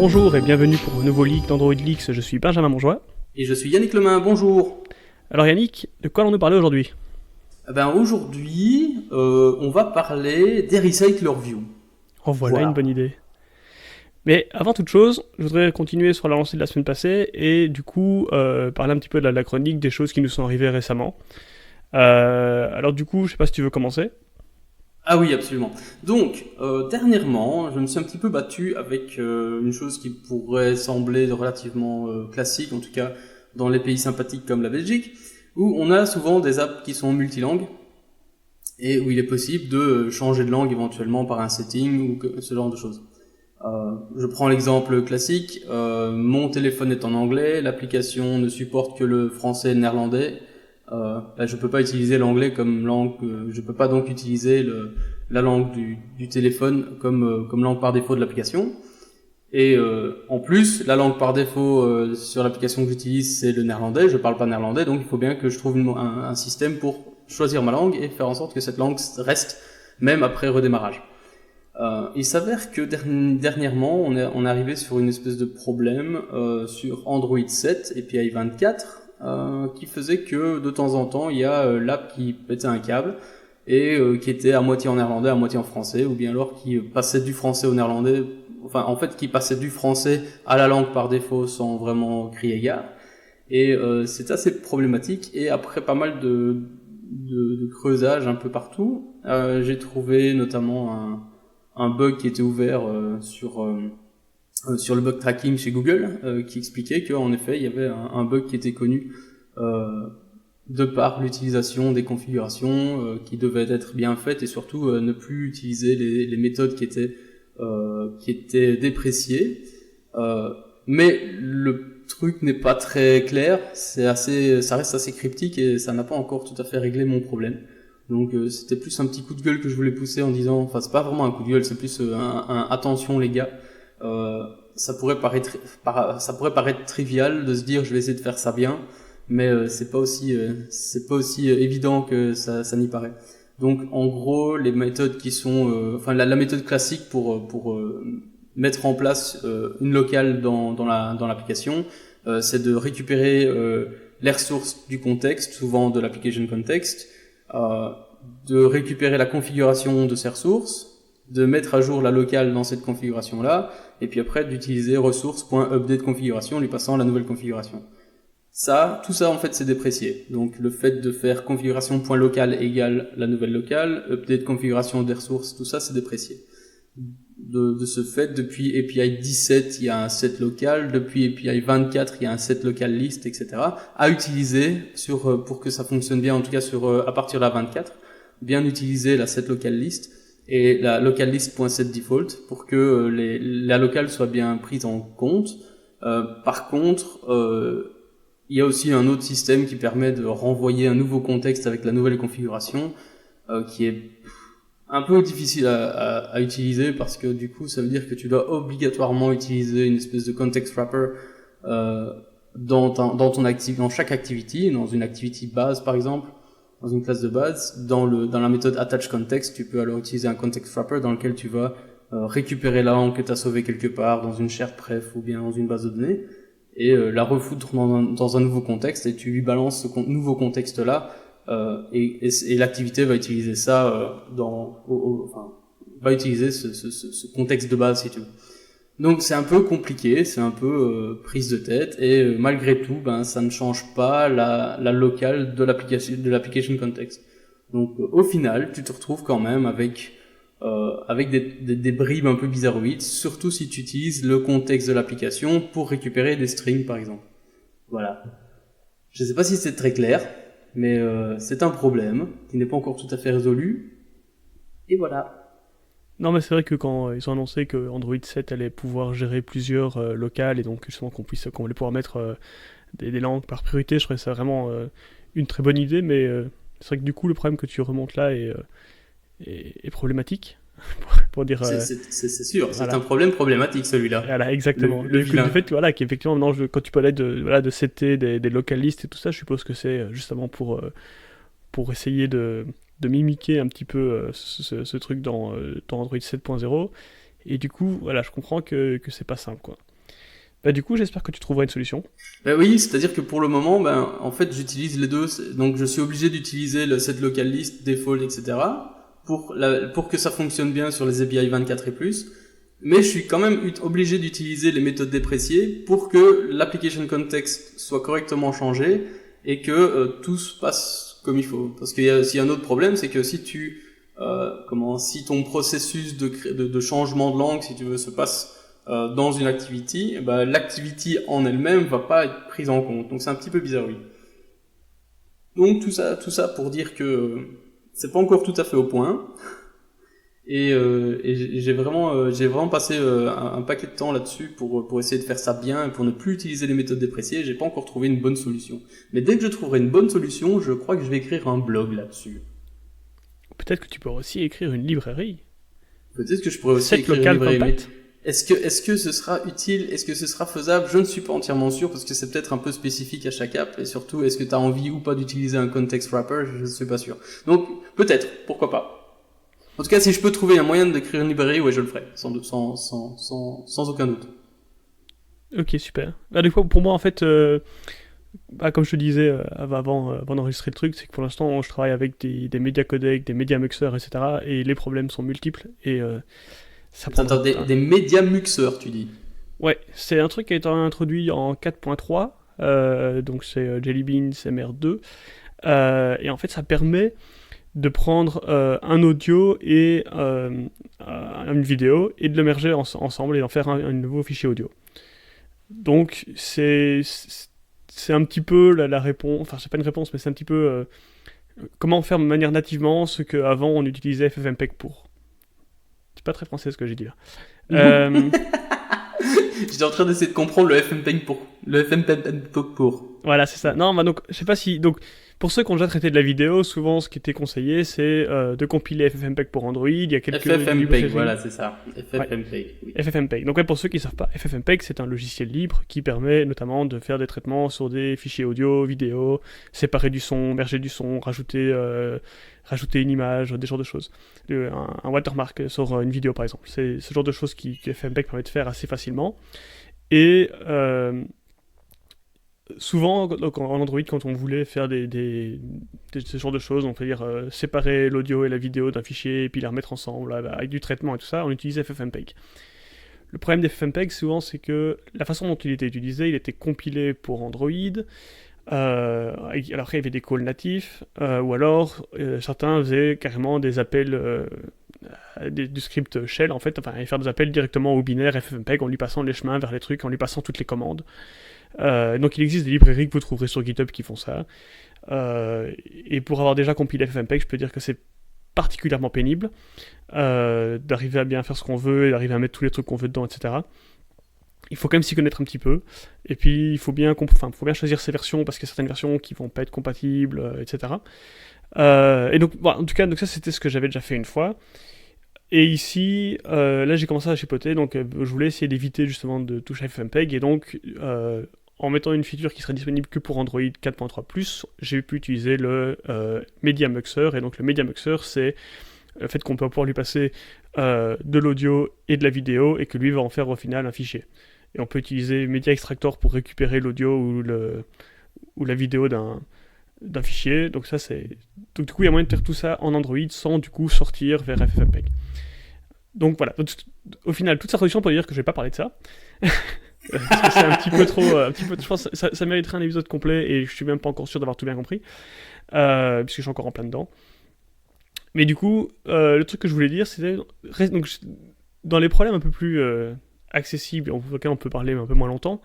Bonjour et bienvenue pour un nouveau leak d'Android Leaks, je suis Benjamin Monjoie. Et je suis Yannick Lemain, bonjour. Alors Yannick, de quoi allons-nous parler aujourd'hui ? Aujourd'hui, on va parler d'Recycler View. Oh voilà une bonne idée. Mais avant toute chose, je voudrais continuer sur la lancée de la semaine passée et du coup parler un petit peu de la chronique des choses qui nous sont arrivées récemment. Alors du coup, je sais pas si tu veux commencer. Ah oui, absolument. Donc, dernièrement, je me suis un petit peu battu avec une chose qui pourrait sembler relativement classique, en tout cas dans les pays sympathiques comme la Belgique, où on a souvent des apps qui sont multilangues et où il est possible de changer de langue éventuellement par un setting ou ce genre de choses. Je prends l'exemple classique, mon téléphone est en anglais, l'application ne supporte que le français et le néerlandais. Je peux pas utiliser l'anglais comme langue, je peux pas donc utiliser la langue du téléphone comme langue par défaut de l'application. Et en plus, la langue par défaut sur l'application que j'utilise, c'est le néerlandais. Je parle pas néerlandais, donc il faut bien que je trouve un système pour choisir ma langue et faire en sorte que cette langue reste même après redémarrage. Il s'avère que dernièrement, on est arrivé sur une espèce de problème sur Android 7 et API 24 qui faisait que de temps en temps, il y a l'app qui pétait un câble et qui était à moitié en néerlandais, à moitié en français, ou bien alors qui passait du français au néerlandais, enfin en fait qui passait du français à la langue par défaut sans vraiment crier gare. Et c'est assez problématique. Et après pas mal de creusage un peu partout, j'ai trouvé notamment un bug qui était ouvert sur le bug tracking chez Google, qui expliquait qu'en effet il y avait un bug qui était connu de par l'utilisation des configurations qui devaient être bien faites et surtout ne plus utiliser les méthodes qui étaient dépréciées. Mais le truc n'est pas très clair, ça reste assez cryptique et ça n'a pas encore tout à fait réglé mon problème. Donc c'était plus un petit coup de gueule que je voulais pousser en disant, enfin c'est pas vraiment un coup de gueule, c'est plus attention les gars. Ça pourrait paraître trivial de se dire je vais essayer de faire ça bien, mais c'est pas aussi évident que ça n'y paraît. Donc en gros les méthodes qui sont la méthode classique pour mettre en place une locale dans l'application, c'est de récupérer les ressources du contexte, souvent de l'application context, de récupérer la configuration de ces ressources, de mettre à jour la locale dans cette configuration-là, et puis après d'utiliser ressources.update configuration, lui passant la nouvelle configuration. Tout ça en fait c'est déprécié. Donc le fait de faire configuration.locale égale la nouvelle locale, update configuration des ressources, tout ça c'est déprécié. De ce fait, depuis API 17, il y a un set local, depuis API 24, il y a un set local list, etc. à utiliser pour que ça fonctionne bien, en tout cas à partir de la 24, bien utiliser la set local list et la local list.setDefault pour que la locale soit bien prise en compte. Par contre, il y a aussi un autre système qui permet de renvoyer un nouveau contexte avec la nouvelle configuration, qui est un peu difficile à utiliser parce que du coup ça veut dire que tu dois obligatoirement utiliser une espèce de context wrapper dans chaque activity, dans une activity base par exemple, dans une classe de base, dans la méthode attach context, tu peux alors utiliser un context wrapper dans lequel tu vas récupérer la langue que tu as sauvée quelque part dans une shared pref ou bien dans une base de données et la refoutre dans un nouveau contexte et tu lui balances ce nouveau contexte là. Et l'activité va utiliser ça va utiliser ce contexte de base si tu veux. Donc c'est un peu compliqué, c'est un peu prise de tête et malgré tout, ça ne change pas la locale de l'application context. Donc au final, tu te retrouves quand même avec des bribes un peu bizarroïdes, surtout si tu utilises le contexte de l'application pour récupérer des strings par exemple. Voilà. Je sais pas si c'est très clair. Mais c'est un problème qui n'est pas encore tout à fait résolu. Et voilà. Non mais c'est vrai que quand ils ont annoncé que Android 7 allait pouvoir gérer plusieurs locales et donc justement qu'on allait pouvoir mettre des langues par priorité, je trouvais ça vraiment une très bonne idée, mais c'est vrai que du coup le problème que tu remontes là est problématique. pour dire, c'est sûr, voilà. C'est un problème problématique celui-là. Voilà, exactement. Le fait qu'effectivement, maintenant, quand tu parlais de setter des local lists et tout ça, je suppose que c'est justement pour essayer de mimiquer un petit peu ce truc dans Android 7.0 Et du coup, voilà, je comprends que c'est pas simple, quoi. Bah, du coup, j'espère que tu trouveras une solution. Oui, c'est-à-dire que pour le moment, en fait, j'utilise les deux. Donc, je suis obligé d'utiliser le set local list, default, etc. pour que ça fonctionne bien sur les API 24 et plus. Mais je suis quand même obligé d'utiliser les méthodes dépréciées pour que l'application context soit correctement changé et que tout se passe comme il faut. Parce qu'il y a aussi un autre problème, c'est que si si ton processus de changement de langue, si tu veux, se passe dans une activity, l'activity en elle-même va pas être prise en compte. Donc c'est un petit peu bizarre, oui. Donc tout ça pour dire que c'est pas encore tout à fait au point. Et j'ai vraiment passé un paquet de temps là-dessus pour essayer de faire ça bien et pour ne plus utiliser les méthodes dépréciées. J'ai pas encore trouvé une bonne solution. Mais dès que je trouverai une bonne solution, je crois que je vais écrire un blog là-dessus. Peut-être que tu pourrais aussi écrire une librairie. Peut-être que je pourrais aussi Set écrire local une librairie. compact. Est-ce que ce sera utile? Est-ce que ce sera faisable? Je ne suis pas entièrement sûr parce que c'est peut-être un peu spécifique à chaque app et surtout, est-ce que tu as envie ou pas d'utiliser un context wrapper? Je ne suis pas sûr. Donc, peut-être, pourquoi pas. En tout cas, si je peux trouver un moyen d'écrire une librairie, ouais, je le ferai, sans aucun doute. Ok, super. Bah, du coup, pour moi, en fait, comme je te disais avant d'enregistrer le truc, c'est que pour l'instant, je travaille avec des média codecs, des média muxers, etc. Et les problèmes sont multiples. Et ça prend Attends, des média muxeurs, tu dis? Ouais, c'est un truc qui a été introduit en 4.3. Donc c'est Jelly Beans MR2. Et en fait, ça permet de prendre un audio et une vidéo et de le merger ensemble et d'en faire un nouveau fichier audio. Donc c'est un petit peu la réponse, enfin c'est pas une réponse mais c'est un petit peu comment faire de manière nativement ce qu'avant on utilisait FFmpeg pour. C'est pas très français ce que j'ai dit là. J'étais en train d'essayer de comprendre le FFmpeg pour. Voilà, c'est ça. Non, bah donc, je sais pas si. Donc, pour ceux qui ont déjà traité de la vidéo, souvent ce qui était conseillé, c'est de compiler FFmpeg pour Android. Il y a quelques. FFmpeg, voilà, c'est ça. FFmpeg. Ouais. Oui. FFmpeg. Donc, ouais, pour ceux qui ne savent pas, FFmpeg, c'est un logiciel libre qui permet notamment de faire des traitements sur des fichiers audio, vidéo, séparer du son, merger du son, rajouter une image, des genres de choses. Un watermark sur une vidéo, par exemple. C'est ce genre de choses que FFmpeg permet de faire assez facilement. Et. Souvent, donc en Android, quand on voulait faire ce genre de choses, on peut dire séparer l'audio et la vidéo d'un fichier et puis les remettre ensemble avec du traitement et tout ça, on utilise FFmpeg. Le problème d'FFmpeg, souvent, c'est que la façon dont il était utilisé, il était compilé pour Android. Alors après, il y avait des calls natifs, ou alors certains faisaient carrément des appels du script shell, en fait, enfin, et faire des appels directement au binaire FFmpeg en lui passant les chemins vers les trucs, en lui passant toutes les commandes. Donc il existe des librairies que vous trouverez sur GitHub qui font ça. Et pour avoir déjà compilé FFmpeg, je peux dire que c'est particulièrement pénible d'arriver à bien faire ce qu'on veut et d'arriver à mettre tous les trucs qu'on veut dedans, etc. Il faut quand même s'y connaître un petit peu. Et puis il faut bien choisir ses versions parce qu'il y a certaines versions qui vont pas être compatibles, etc. Et donc, bon, en tout cas, donc ça c'était ce que j'avais déjà fait une fois. Et ici, là j'ai commencé à chipoter, donc je voulais essayer d'éviter justement de toucher à FFmpeg, et donc en mettant une feature qui serait disponible que pour Android 4.3+, j'ai pu utiliser le Media Muxer, et donc le Media Muxer c'est le fait qu'on peut pouvoir lui passer de l'audio et de la vidéo, et que lui va en faire au final un fichier. Et on peut utiliser Media Extractor pour récupérer l'audio ou la vidéo d'un fichier, donc ça c'est... Donc du coup il y a moyen de faire tout ça en Android sans du coup sortir vers FFmpeg. Donc voilà, au final toute cette introduction pour dire que je vais pas parler de ça, parce que c'est un petit peu trop, je pense que ça mériterait un épisode complet et je suis même pas encore sûr d'avoir tout bien compris, puisque je suis encore en plein dedans. Mais du coup, le truc que je voulais dire c'était, donc, dans les problèmes un peu plus accessibles, auxquels on peut parler un peu moins longtemps,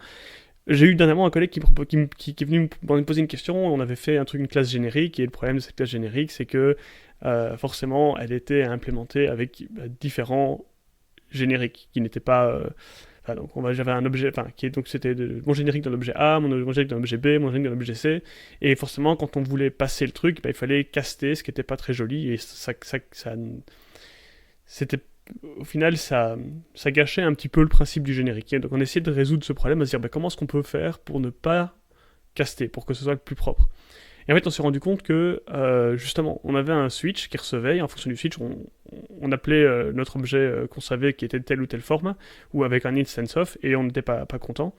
j'ai eu dernièrement un collègue qui est venu me poser une question. On avait fait une classe générique, et le problème de cette classe générique, c'est que forcément, elle était implémentée avec différents génériques qui n'étaient pas. Donc j'avais un objet, donc c'était mon générique dans l'objet A, mon générique dans l'objet B, mon générique dans l'objet C, et forcément, quand on voulait passer le truc, il fallait caster, ce qui n'était pas très joli, et c'était. Au final, ça gâchait un petit peu le principe du générique. Donc on essayait de résoudre ce problème, à se dire comment est-ce qu'on peut faire pour ne pas caster, pour que ce soit le plus propre. Et en fait, on s'est rendu compte que, justement, on avait un switch qui recevait, et en fonction du switch, on appelait notre objet qu'on savait qui était de telle ou telle forme, ou avec un instance of, et on n'était pas content.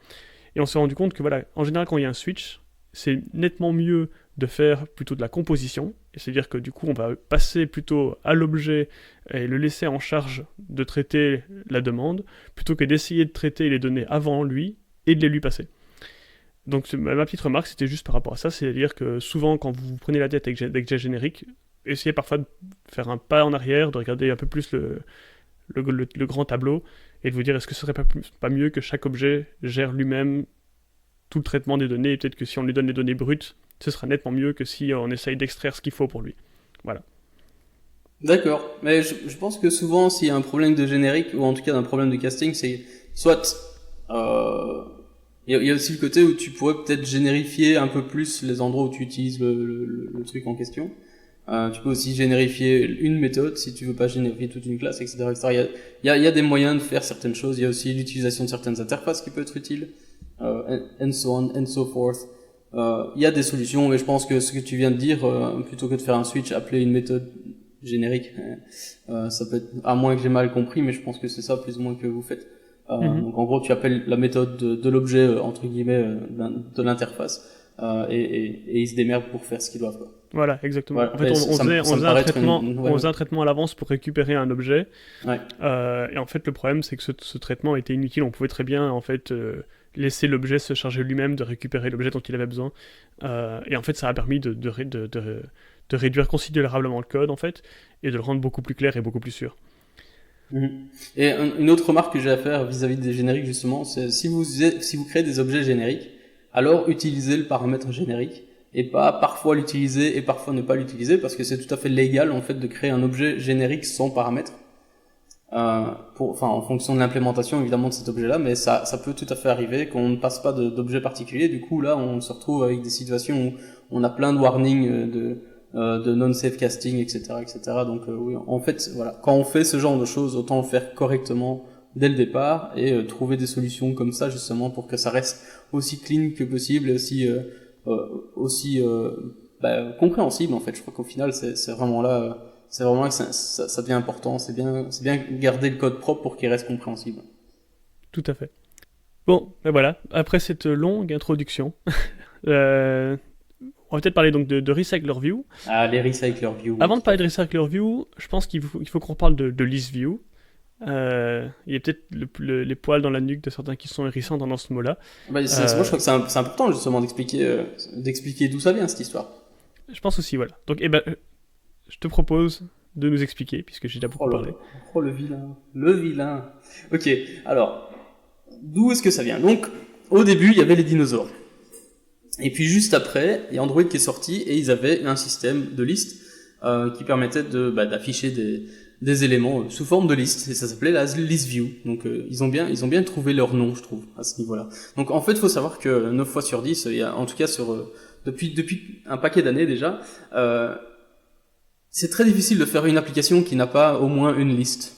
Et on s'est rendu compte que, voilà, en général, quand il y a un switch, c'est nettement mieux de faire plutôt de la composition, et c'est-à-dire que du coup, on va passer plutôt à l'objet et le laisser en charge de traiter la demande, plutôt que d'essayer de traiter les données avant lui et de les lui passer. Donc ma petite remarque, c'était juste par rapport à ça, c'est-à-dire que souvent, quand vous prenez la tête avec des génériques, essayez parfois de faire un pas en arrière, de regarder un peu plus le grand tableau, et de vous dire, est-ce que ce serait pas mieux que chaque objet gère lui-même tout le traitement des données, et peut-être que si on lui donne les données brutes, ce sera nettement mieux que si on essaye d'extraire ce qu'il faut pour lui. Voilà. D'accord, mais je pense que souvent, s'il y a un problème de générique, ou en tout cas d'un problème de casting, c'est soit... Il y a aussi le côté où tu pourrais peut-être générifier un peu plus les endroits où tu utilises le truc en question. Tu peux aussi générifier une méthode si tu veux pas générifier toute une classe, etc., etc. Il y a des moyens de faire certaines choses. Il y a aussi l'utilisation de certaines interfaces qui peut être utile, and so on, and so forth. Il y a des solutions, et je pense que ce que tu viens de dire, plutôt que de faire un switch, appeler une méthode générique, ça peut être, à moins que j'ai mal compris, mais je pense que c'est ça plus ou moins que vous faites. Donc en gros, tu appelles la méthode de l'objet, entre guillemets, de l'interface, et ils se démerdent pour faire ce qu'ils doivent, quoi. Voilà, exactement. Voilà. En fait, on faisait un traitement à l'avance pour récupérer un objet. Ouais. Et en fait, le problème, c'est que ce traitement était inutile. On pouvait très bien, en fait, laisser l'objet se charger lui-même de récupérer l'objet dont il avait besoin. Et en fait, ça a permis de réduire considérablement le code, en fait, et de le rendre beaucoup plus clair et beaucoup plus sûr. Et une autre remarque que j'ai à faire vis-à-vis des génériques, justement, c'est si vous créez des objets génériques, alors utilisez le paramètre générique, et pas parfois l'utiliser et parfois ne pas l'utiliser, parce que c'est tout à fait légal, en fait, de créer un objet générique sans paramètre, en fonction de l'implémentation, évidemment, de cet objet-là, mais ça peut tout à fait arriver qu'on ne passe pas d'objet particulier. Du coup, là, on se retrouve avec des situations où on a plein de warnings de non-safe casting, etc., etc. Donc, oui, en fait, voilà, quand on fait ce genre de choses, autant le faire correctement dès le départ et trouver des solutions comme ça, justement, pour que ça reste aussi clean que possible et aussi compréhensible, en fait. Je crois qu'au final, c'est vraiment là que ça devient important. C'est bien garder le code propre pour qu'il reste compréhensible. Tout à fait. Bon, ben voilà, après cette longue introduction, on va peut-être parler donc de Recycler View. Ah, les Recycler View. Avant de parler de Recycler View, je pense qu'il faut qu'on reparle de List View. Il y a peut-être les poils dans la nuque de certains qui sont hérissants dans ce mot-là. Moi, je crois que c'est important justement d'expliquer d'où ça vient, cette histoire. Je pense aussi, voilà. Donc, je te propose de nous expliquer, puisque j'ai déjà beaucoup parlé. Oh, le vilain. Ok, alors, d'où est-ce que ça vient? Donc, au début, il y avait les dinosaures. Et puis juste après, il y a Android qui est sorti et ils avaient un système de liste qui permettait d'afficher des éléments sous forme de liste, et ça s'appelait la list view. Donc ils ont bien trouvé leur nom, je trouve, à ce niveau-là. Donc en fait, il faut savoir que 9 fois sur 10, il y a, en tout cas depuis un paquet d'années déjà, c'est très difficile de faire une application qui n'a pas au moins une liste.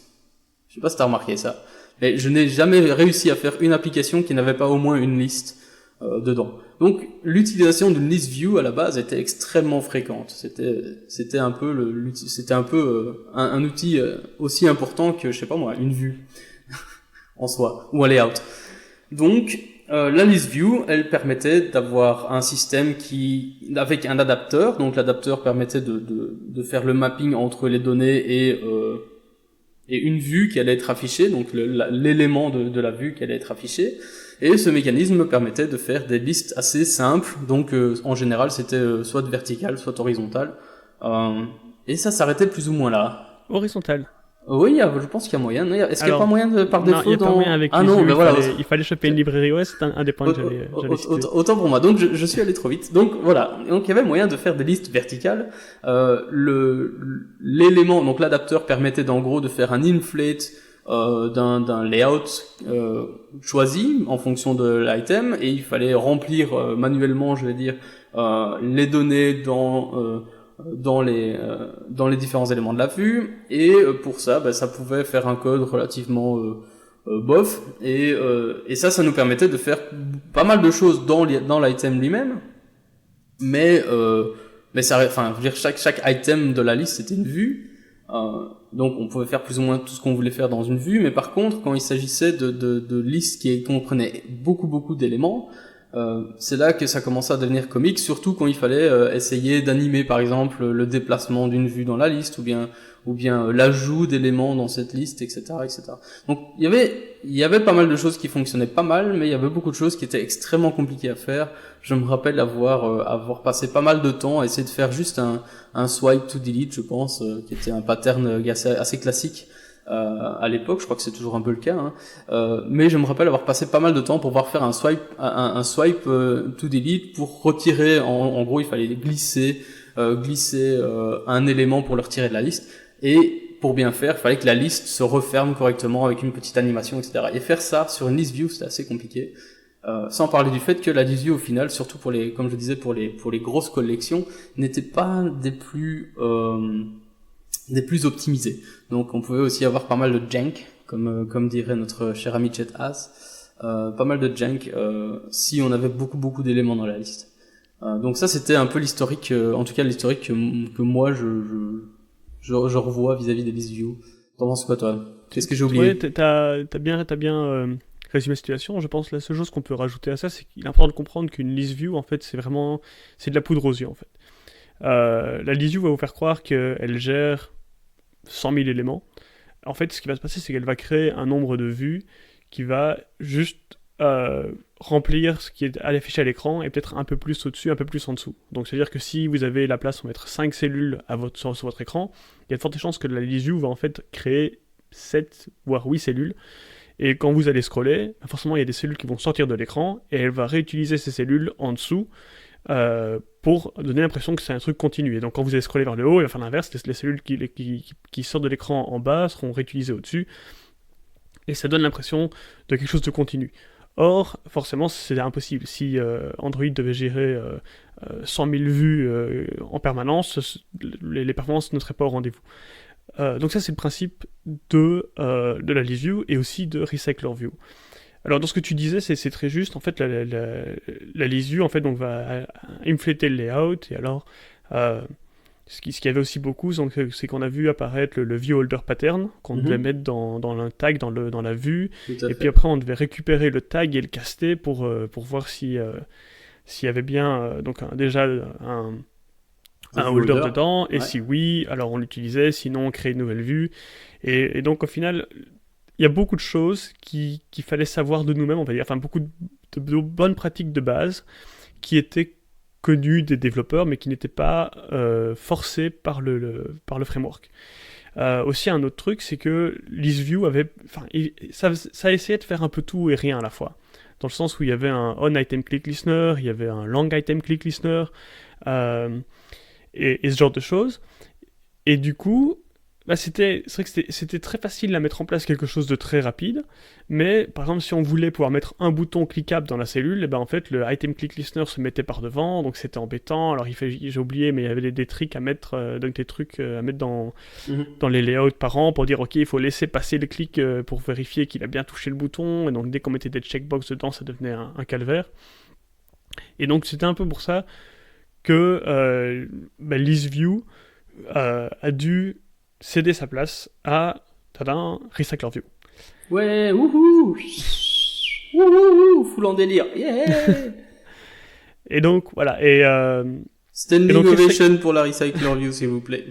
Je sais pas si t'as remarqué ça, mais je n'ai jamais réussi à faire une application qui n'avait pas au moins une liste dedans. Donc l'utilisation d'une list view à la base était extrêmement fréquente. C'était un peu un outil aussi important que, je sais pas moi, une vue en soi ou un layout. Donc la list view, elle permettait d'avoir un système avec un adapteur. Donc l'adapteur permettait de faire le mapping entre les données et une vue qui allait être affichée, donc l'élément de la vue qui allait être affiché. Et ce mécanisme permettait de faire des listes assez simples, donc en général c'était soit vertical, soit horizontal, et ça s'arrêtait plus ou moins là. Horizontal. Oui, je pense qu'il y a moyen. Est-ce qu'il n'y a pas moyen par défaut? Non, il n'y a pas moyen avec il fallait choper une librairie OS, c'est un des points que j'allais citer. Autant pour moi, donc je suis allé trop vite. Donc voilà, donc il y avait moyen de faire des listes verticales. L'élément, donc l'adapteur permettait en gros de faire un inflate d'un layout choisi en fonction de l'item, et il fallait remplir manuellement, je vais dire, les données dans les différents éléments de la vue, et pour ça, ça pouvait faire un code relativement bof, et ça nous permettait de faire pas mal de choses dans l'item lui-même, Mais ça, enfin, je veux dire, chaque item de la liste c'était une vue. Donc on pouvait faire plus ou moins tout ce qu'on voulait faire dans une vue, mais par contre quand il s'agissait de listes qui comprenaient beaucoup d'éléments, c'est là que ça commençait à devenir comique, surtout quand il fallait essayer d'animer par exemple le déplacement d'une vue dans la liste, ou bien l'ajout d'éléments dans cette liste, etc. Donc il y avait pas mal de choses qui fonctionnaient pas mal, mais il y avait beaucoup de choses qui étaient extrêmement compliquées à faire. Je me rappelle avoir passé pas mal de temps à essayer de faire juste un swipe to delete, je pense, qui était un pattern assez classique à l'époque. Je crois que c'est toujours un peu le cas, hein. Mais je me rappelle avoir passé pas mal de temps pour pouvoir faire un swipe to delete pour retirer. En gros, il fallait glisser un élément pour le retirer de la liste. Et pour bien faire, il fallait que la liste se referme correctement avec une petite animation, etc. Et faire ça sur une list view, c'était assez compliqué. Sans parler du fait que la list view, au final, surtout comme je disais, pour les grosses collections, n'était pas des plus optimisées. Donc, on pouvait aussi avoir pas mal de jank, comme dirait notre cher ami Chet Haas, pas mal de jank si on avait beaucoup d'éléments dans la liste. Donc ça, c'était un peu l'historique, en tout cas l'historique que moi je revois vis-à-vis des list view. T'en penses quoi, toi? Qu'est-ce que j'ai oublié? Ouais, t'as bien résumé la situation. Je pense que la seule chose qu'on peut rajouter à ça, c'est qu'il est important de comprendre qu'une list view, en fait, c'est de la poudre aux yeux, en fait. La list view va vous faire croire qu'elle gère 100 000 éléments. En fait, ce qui va se passer, c'est qu'elle va créer un nombre de vues qui va juste remplir ce qui est affiché à l'écran et peut-être un peu plus au-dessus, un peu plus en dessous. Donc c'est-à-dire que si vous avez la place pour mettre 5 cellules sur votre écran, il y a de fortes chances que la list view va en fait créer 7 voire 8 cellules. Et quand vous allez scroller, forcément il y a des cellules qui vont sortir de l'écran et elle va réutiliser ces cellules en dessous pour donner l'impression que c'est un truc continu. Et donc quand vous allez scroller vers le haut, il va faire l'inverse, les cellules qui sortent de l'écran en bas seront réutilisées au-dessus, et ça donne l'impression de quelque chose de continu. Or, forcément, c'est impossible. Si Android devait gérer 100 000 vues en permanence, les performances ne seraient pas au rendez-vous. Donc ça, c'est le principe de la list view et aussi de recycler view. Alors dans ce que tu disais, c'est très juste. En fait, la list view en fait, donc, va infléter le layout. Et alors, ce qu'il y avait aussi beaucoup, c'est qu'on a vu apparaître le view holder pattern qu'on devait mettre dans un tag dans la vue. Et puis après, on devait récupérer le tag et le caster pour voir s'il y avait bien déjà un holder dedans. Et si oui, alors on l'utilisait. Sinon, on créait une nouvelle vue. Et donc au final, il y a beaucoup de choses qu'il fallait savoir de nous-mêmes, on va dire, enfin beaucoup de bonnes pratiques de base qui étaient connues des développeurs, mais qui n'étaient pas forcées par le framework. Aussi, un autre truc, c'est que ListView ça essayait de faire un peu tout et rien à la fois. Dans le sens où il y avait un on-item-click-listener, il y avait un long-item-click-listener, et ce genre de choses. Et du coup, c'est vrai que c'était très facile à mettre en place quelque chose de très rapide, mais par exemple si on voulait pouvoir mettre un bouton cliquable dans la cellule, en fait le item click listener se mettait par devant, donc c'était embêtant. Alors j'ai oublié, mais il y avait des trucs à mettre, dans les layouts par an pour dire ok, il faut laisser passer le clic pour vérifier qu'il a bien touché le bouton, et donc dès qu'on mettait des checkbox dedans, ça devenait un calvaire. Et donc c'était un peu pour ça que ListView a dû céder sa place à Recycler View. Ouais, wouhou, full en délire, yeah. Et donc voilà, standing ovation pour la Recycler View, s'il vous plaît.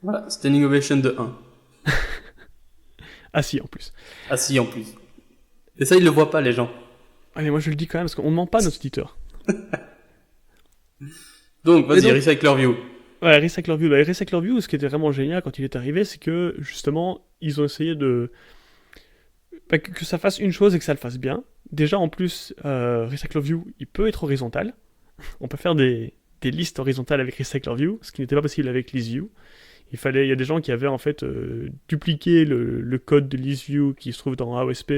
Voilà, standing ovation de 1. Assis en plus. Assis en plus. Et ça, ils le voient pas, les gens. Allez, moi je le dis quand même, parce qu'on ne ment pas à nos auditeurs. Donc, vas-y, Recycler View. Ouais, Recycler View. Recycler View, ce qui était vraiment génial quand il est arrivé, c'est que justement, ils ont essayé que ça fasse une chose et que ça le fasse bien. Déjà, en plus, Recycler View, il peut être horizontal. On peut faire des listes horizontales avec Recycler View, ce qui n'était pas possible avec ListView. Il y a des gens qui avaient en fait dupliqué le code de ListView qui se trouve dans AOSP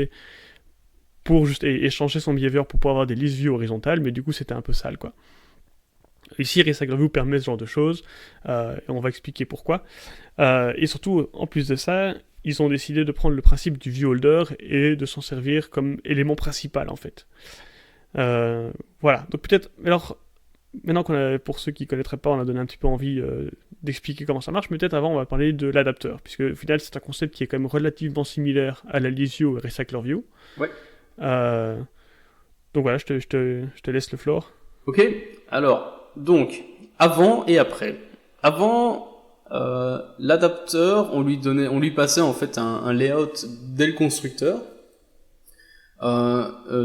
pour juste échanger son behavior pour pouvoir avoir des ListView horizontales, mais du coup, c'était un peu sale, quoi. Ici, Recycler View permet ce genre de choses, et on va expliquer pourquoi. Et surtout, en plus de ça, ils ont décidé de prendre le principe du view holder et de s'en servir comme élément principal, en fait. Voilà, donc peut-être, alors, maintenant pour ceux qui ne connaîtraient pas, on a donné un petit peu envie d'expliquer comment ça marche, mais peut-être avant on va parler de l'adapteur, puisque au final c'est un concept qui est quand même relativement similaire à la ListView et RecyclerView. Ouais. Donc voilà, je te laisse le floor. Ok, alors, donc, avant et après. Avant, l'adapteur, on lui passait en fait un layout dès le constructeur.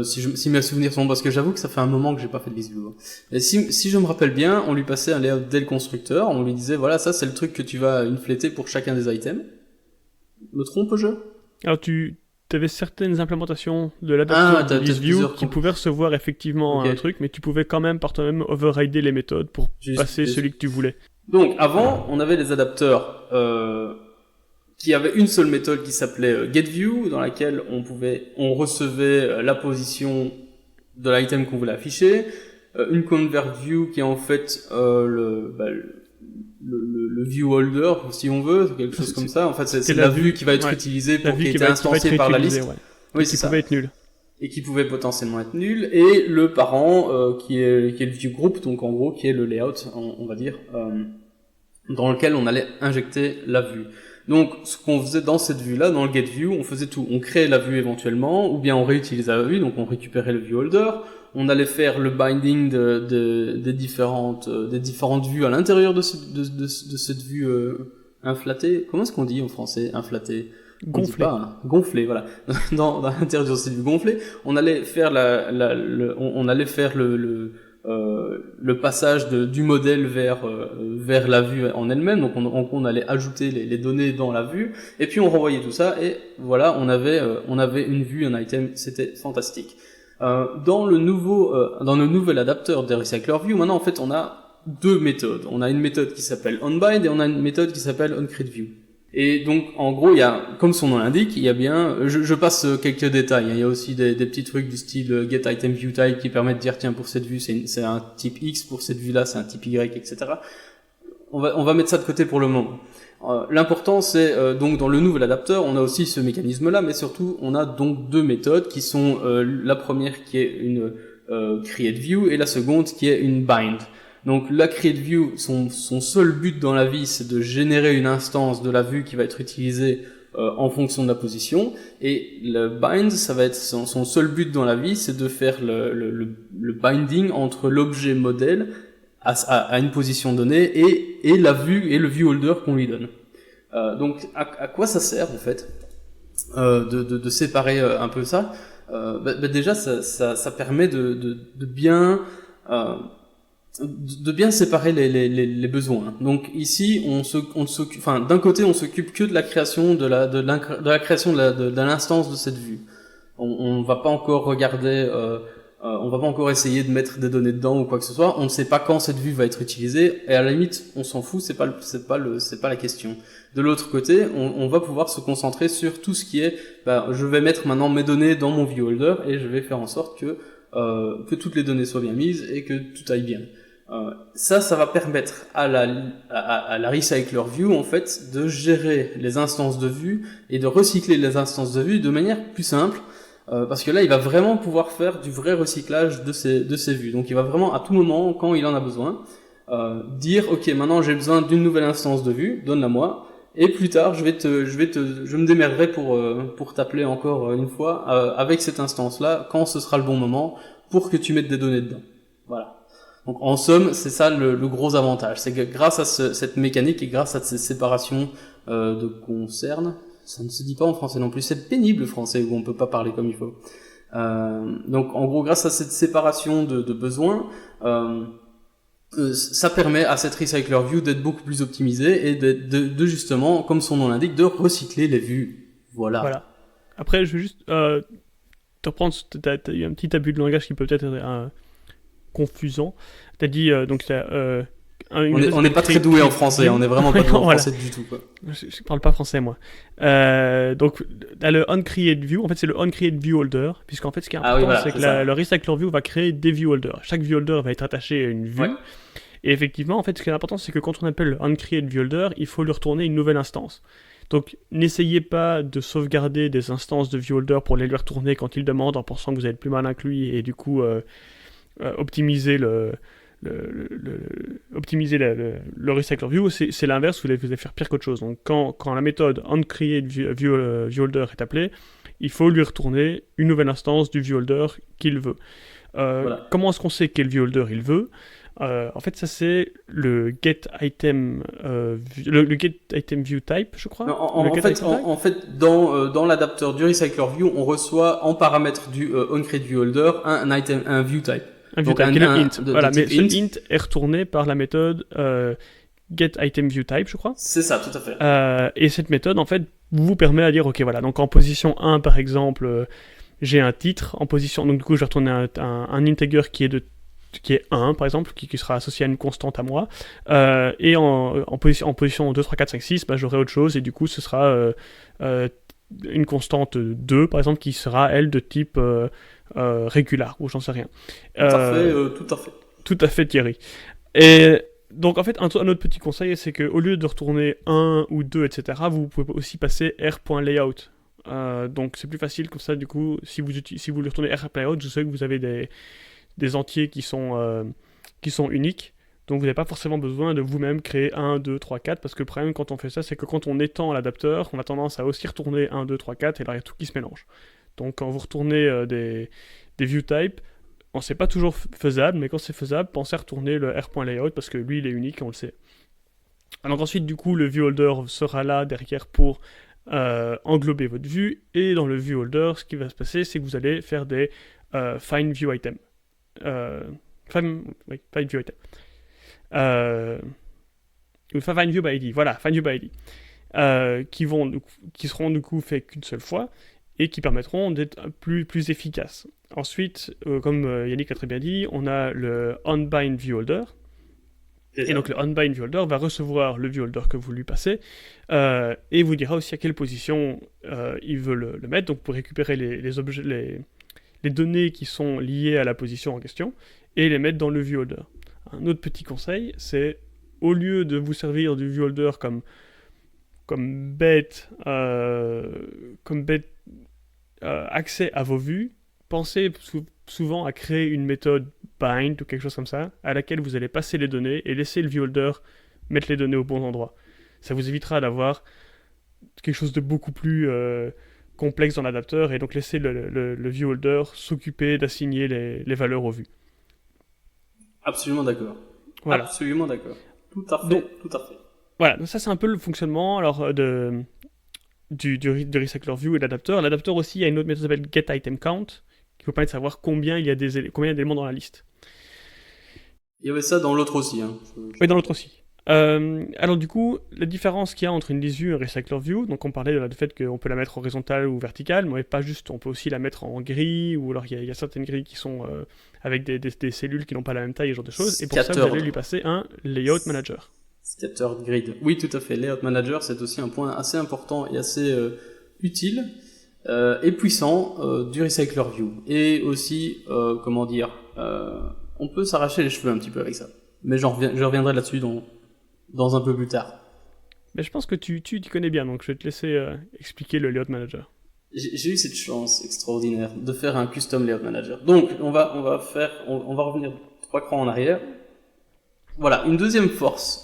Si mes souvenirs sont bons, parce que j'avoue que ça fait un moment que j'ai pas fait de ListView. Et si je me rappelle bien, on lui passait un layout dès le constructeur, on lui disait voilà, ça c'est le truc que tu vas infléter pour chacun des items. Me trompe-je? Alors tu avais certaines implémentations de l'adapteur de ListView qui pouvaient recevoir effectivement un truc, mais tu pouvais quand même par toi-même overrider les méthodes pour passer celui que tu voulais. Donc avant, on avait des adapteurs qui avaient une seule méthode qui s'appelait getView, dans laquelle on recevait la position de l'item qu'on voulait afficher, une convertView qui est en fait le view holder, si on veut, quelque chose comme ça. En fait, c'est la vue qui va être utilisée pour qui était instanciée par la liste. Ouais. Oui, c'est ça. Qui pouvait être nulle. Et qui pouvait potentiellement être nul, et le parent qui est le view group, donc en gros qui est le layout, on va dire, dans lequel on allait injecter la vue. Donc ce qu'on faisait dans cette vue-là, dans le getView, on faisait tout. On créait la vue éventuellement, ou bien on réutilisait la vue, donc on récupérait le view holder, on allait faire le binding des différentes vues à l'intérieur de cette vue inflatée. Comment est-ce qu'on dit en français, inflatée? Gonflé. Gonflé, voilà. Dans l'intérieur de cette vue gonflée, on allait faire le passage du modèle vers la vue en elle-même. Donc on allait ajouter les données dans la vue, et puis on renvoyait tout ça, et voilà, on avait une vue, un item. C'était fantastique. Dans le nouvel adapteur de RecyclerView, maintenant en fait on a deux méthodes. On a une méthode qui s'appelle onBind et on a une méthode qui s'appelle onCreateView. Et donc, en gros, il y a, comme son nom l'indique, il y a bien, je passe quelques détails, hein. Il y a aussi des petits trucs du style getItemViewType qui permettent de dire, tiens, pour cette vue, c'est un type X, pour cette vue-là, c'est un type Y, etc. On va mettre ça de côté pour le moment. L'important, c'est, donc, dans le nouvel adapteur, on a aussi ce mécanisme-là, mais surtout, on a donc deux méthodes qui sont, la première qui est une, createView, et la seconde qui est une bind. Donc la createView, son seul but dans la vie, c'est de générer une instance de la vue qui va être utilisée en fonction de la position, et le bind, ça va être son seul but dans la vie, c'est de faire le binding entre l'objet modèle à une position donnée et la vue et le view holder qu'on lui donne. Donc à quoi ça sert en fait de séparer un peu ça? Déjà ça permet de bien séparer les besoins. Donc ici, d'un côté, on s'occupe que de la création de la création de l'instance de cette vue. On va pas encore regarder, on va pas encore essayer de mettre des données dedans ou quoi que ce soit. On ne sait pas quand cette vue va être utilisée, et à la limite, on s'en fout. C'est pas la question. De l'autre côté, on va pouvoir se concentrer sur tout ce qui est, je vais mettre maintenant mes données dans mon view holder et je vais faire en sorte que toutes les données soient bien mises et que tout aille bien. Ça va permettre à la RecyclerView en fait de gérer les instances de vue et de recycler les instances de vue de manière plus simple, parce que là il va vraiment pouvoir faire du vrai recyclage de ces vues. Donc il va vraiment à tout moment, quand il en a besoin, dire ok, maintenant j'ai besoin d'une nouvelle instance de vue, donne-la moi, et plus tard je me démerderai pour t'appeler encore une fois avec cette instance là quand ce sera le bon moment pour que tu mettes des données dedans. Voilà. Donc en somme, c'est ça le gros avantage, c'est que grâce à cette mécanique et grâce à cette séparation de concerns, ça ne se dit pas en français non plus, c'est pénible le français où on peut pas parler comme il faut. Donc en gros, grâce à cette séparation de besoins, ça permet à cette RecyclerView d'être beaucoup plus optimisée et de justement, comme son nom l'indique, de recycler les vues. Voilà. Après, je veux juste te reprendre, t'as eu un petit abus de langage qui peut peut-être être confusant. T'as dit donc on n'est pas très doué en français, on n'est vraiment pas doué en français du tout, quoi. Je parle pas français moi. Donc t'as le onCreateView, en fait c'est le onCreateView holder, puisqu'en fait ce qui est important c'est que le RecyclerView va créer des view holders. Chaque view holder va être attaché à une vue. Ouais. Et effectivement, en fait, ce qui est important, c'est que quand on appelle le onCreateView holder, il faut lui retourner une nouvelle instance. Donc n'essayez pas de sauvegarder des instances de ViewHolder pour les lui retourner quand il demande en pensant que vous êtes plus malin que lui et du coup optimiser optimiser le recycler view. C'est l'inverse, vous allez faire pire qu'autre chose. Donc quand la méthode onCreateViewHolder est appelée, il faut lui retourner une nouvelle instance du ViewHolder qu'il veut. Voilà. Comment est-ce qu'on sait quel ViewHolder il veut? En fait, ça c'est le getItem le getItemViewType, je crois. En fait, dans l'adapteur du recycler-view, on reçoit en paramètre du onCreateViewHolder un viewType. Un Donc viewType, qui est le int. de Voilà, mais type int. ce int est retourné par la méthode getItemViewType, je crois. C'est ça, tout à fait. Et cette méthode, en fait, vous permet à dire, ok, voilà, donc en position 1, par exemple, j'ai un titre. En position, donc du coup, je vais retourner un integer qui est 1, par exemple, qui sera associé à une constante à moi. Et en position 2, 3, 4, 5, 6, bah, j'aurai autre chose. Et du coup, ce sera une constante 2, par exemple, qui sera, elle, de type régular, ou j'en sais rien. Tout à fait, tout à fait. Tout à fait, Thierry. Et donc, en fait, un autre petit conseil, c'est qu'au lieu de retourner 1 ou 2, etc., vous pouvez aussi passer r.layout. Donc, c'est plus facile comme ça, du coup, si vous lui retournez r.layout, je sais que vous avez des entiers qui sont uniques. Donc vous n'avez pas forcément besoin de vous-même créer 1, 2, 3, 4, parce que le problème quand on fait ça, c'est que quand on étend l'adapteur, on a tendance à aussi retourner 1, 2, 3, 4, et là il y a tout qui se mélange. Donc quand vous retournez des viewtypes, c'est pas toujours faisable, mais quand c'est faisable, pensez à retourner le r.layout, parce que lui il est unique, on le sait. Alors ensuite, du coup, le viewholder sera là derrière pour englober votre vue, et dans le viewholder, ce qui va se passer, c'est que vous allez faire des find view item. Find view item. Find view by ID, voilà, find view by ID, qui seront du coup faits qu'une seule fois et qui permettront d'être plus efficaces. Ensuite, comme Yannick l'a très bien dit, on a le onBind viewholder. Et donc le onBind viewholder va recevoir le viewholder que vous lui passez et vous dira aussi à quelle position il veut le mettre. Donc pour récupérer les données qui sont liées à la position en question et les mettre dans le viewholder. Un autre petit conseil, c'est au lieu de vous servir du viewholder comme bête accès à vos vues, pensez souvent à créer une méthode bind ou quelque chose comme ça, à laquelle vous allez passer les données et laisser le viewholder mettre les données au bon endroit. Ça vous évitera d'avoir quelque chose de beaucoup plus complexe dans l'adapteur et donc laisser le viewholder s'occuper d'assigner les valeurs aux vues. Absolument d'accord. Voilà. Absolument d'accord. Tout à fait, tout à fait. Voilà, donc ça c'est un peu le fonctionnement alors, du recycler view et de l'adapteur. L'adapteur aussi, il y a une autre méthode qui s'appelle getItemCount, qui vous permet de savoir combien il y a d'éléments dans la liste. Il y avait ça dans l'autre aussi. Hein. Oui, dans l'autre aussi. Alors du coup, la différence qu'il y a entre une liste view et un recycler view, donc on parlait du fait qu'on peut la mettre horizontale ou verticale, mais pas juste, on peut aussi la mettre en grille, ou alors il y a certaines grilles qui sont avec des cellules qui n'ont pas la même taille, ce genre de choses, et pour ça vous allez lui passer un layout manager. Scattered grid. Oui, tout à fait. Layout manager, c'est aussi un point assez important et assez utile et puissant du recycler view. Et aussi, on peut s'arracher les cheveux un petit peu avec ça. Mais je reviendrai là-dessus dans un peu plus tard. Mais je pense que tu connais bien, donc je vais te laisser expliquer le layout manager. J'ai eu cette chance extraordinaire de faire un custom layout manager. Donc, on va revenir 3 crans en arrière. Voilà, une deuxième force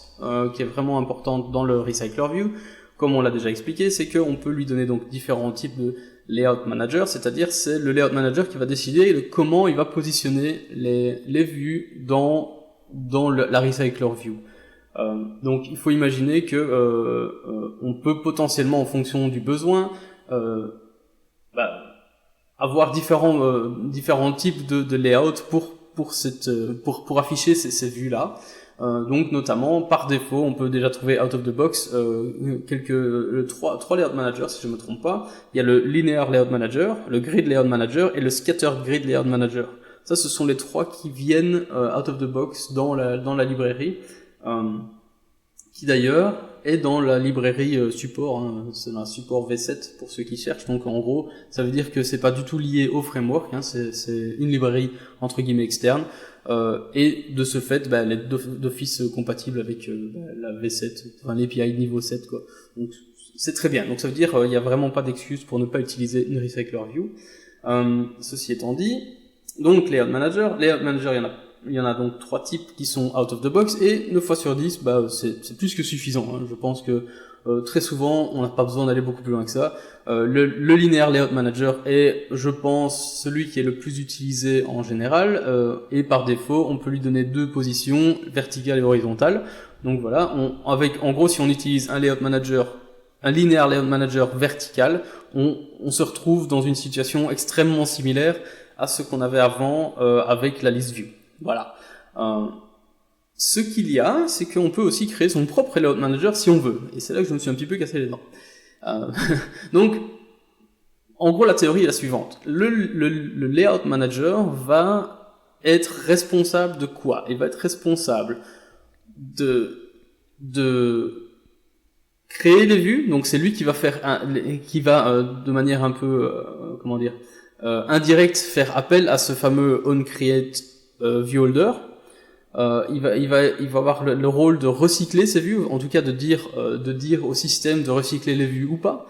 qui est vraiment importante dans le recycler view, comme on l'a déjà expliqué, c'est qu'on peut lui donner donc différents types de layout manager, c'est-à-dire c'est le layout manager qui va décider de comment il va positionner les vues dans la recycler view. Donc il faut imaginer que on peut potentiellement, en fonction du besoin, avoir différents types de layout pour afficher ces vues là. Donc notamment par défaut, on peut déjà trouver out of the box trois layout managers si je me trompe pas. Il y a le linear layout manager, le grid layout manager et le scattered grid layout manager. Ça, ce sont les trois qui viennent out of the box dans la librairie, qui d'ailleurs est dans la librairie support. Hein, c'est un support V7 pour ceux qui cherchent. Donc en gros, ça veut dire que c'est pas du tout lié au framework. Hein, c'est une librairie entre guillemets externe. Et de ce fait, elle est d'office compatible avec la V7, enfin l'API niveau 7 quoi. Donc c'est très bien. Donc ça veut dire il y a vraiment pas d'excuse pour ne pas utiliser une Recycler View. Ceci étant dit, donc Layout Manager, il y en a donc 3 types qui sont out of the box, et 9 fois sur 10, c'est plus que suffisant. Hein. Je pense que très souvent, on n'a pas besoin d'aller beaucoup plus loin que ça. Le Linear Layout Manager est, je pense, celui qui est le plus utilisé en général, et par défaut, on peut lui donner 2 positions, verticale et horizontale. Donc voilà, en gros, si on utilise un Linear Layout Manager vertical, on se retrouve dans une situation extrêmement similaire à ce qu'on avait avant avec la list view. Voilà. Ce qu'il y a, c'est qu'on peut aussi créer son propre layout manager si on veut. Et c'est là que je me suis un petit peu cassé les dents. Donc, en gros, la théorie est la suivante. Le layout manager va être responsable de quoi? Il va être responsable de créer les vues. Donc, c'est lui qui va de manière un peu, indirecte, faire appel à ce fameux onCreate viewholder. Il va avoir le rôle de recycler ces vues, en tout cas de dire au système de recycler les vues ou pas,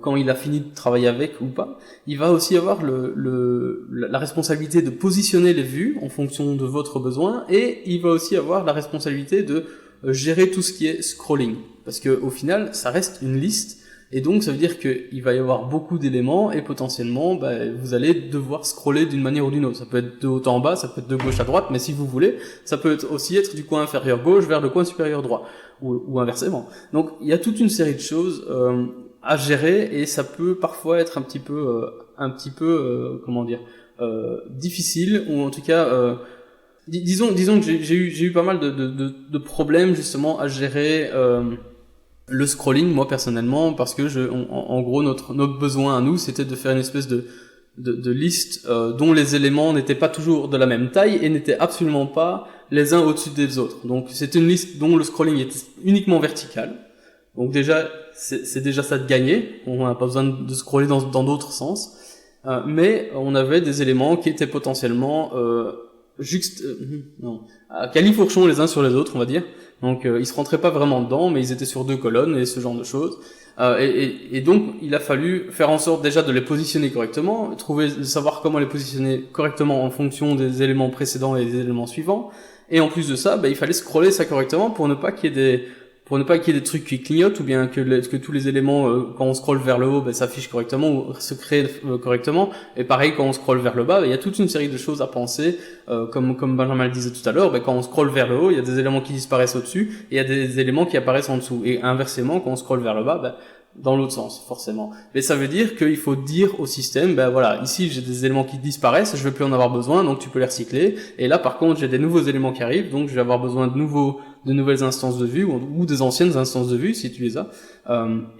quand il a fini de travailler avec ou pas. Il va aussi avoir la responsabilité de positionner les vues en fonction de votre besoin, et il va aussi avoir la responsabilité de gérer tout ce qui est scrolling, parce que au final ça reste une liste. Et donc ça veut dire qu'il va y avoir beaucoup d'éléments, et potentiellement vous allez devoir scroller d'une manière ou d'une autre. Ça peut être de haut en bas, ça peut être de gauche à droite, mais si vous voulez, ça peut aussi être du coin inférieur gauche vers le coin supérieur droit, ou inversement. Donc il y a toute une série de choses à gérer, et ça peut parfois être un petit peu difficile, ou en tout cas disons que j'ai eu pas mal de problèmes justement à gérer le scrolling, moi personnellement, parce que en gros notre besoin à nous, c'était de faire une espèce de liste dont les éléments n'étaient pas toujours de la même taille et n'étaient absolument pas les uns au-dessus des autres. Donc c'était une liste dont le scrolling était uniquement vertical. Donc déjà c'est déjà ça de gagner. On n'a pas besoin de scroller dans d'autres sens. Mais on avait des éléments qui étaient potentiellement à califourchon les uns sur les autres, on va dire. Donc ils se rentraient pas vraiment dedans, mais ils étaient sur 2 colonnes et ce genre de choses. Et donc il a fallu faire en sorte déjà de les positionner correctement, savoir comment les positionner correctement en fonction des éléments précédents et des éléments suivants. Et en plus de ça, il fallait scroller ça correctement pour ne pas qu'il y ait des trucs qui clignotent, ou bien que tous les éléments quand on scrolle vers le haut s'affichent correctement ou se créent correctement. Et pareil, quand on scrolle vers le bas, il y a toute une série de choses à penser, comme Benjamin le disait tout à l'heure. Quand on scrolle vers le haut, il y a des éléments qui disparaissent au-dessus et il y a des éléments qui apparaissent en dessous, et inversement, quand on scrolle vers le bas, dans l'autre sens, forcément. Mais ça veut dire qu'il faut dire au système, voilà, ici j'ai des éléments qui disparaissent, je vais plus en avoir besoin, donc tu peux les recycler. Et là, par contre, j'ai des nouveaux éléments qui arrivent, donc je vais avoir besoin de nouvelles instances de vue, ou des anciennes instances de vue, si tu les as.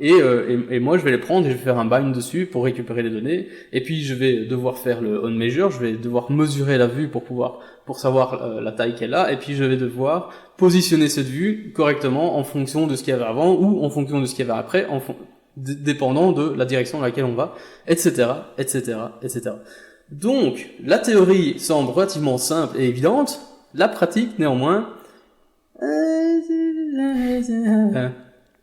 Et moi, je vais les prendre et je vais faire un bind dessus pour récupérer les données. Et puis, je vais devoir faire le onMeasure, je vais devoir mesurer la vue pour savoir la taille qu'elle a. Et puis, je vais devoir positionner cette vue correctement en fonction de ce qu'il y avait avant, ou en fonction de ce qu'il y avait après, dépendant de la direction dans laquelle on va, etc., etc., etc. Donc, la théorie semble relativement simple et évidente. La pratique, néanmoins,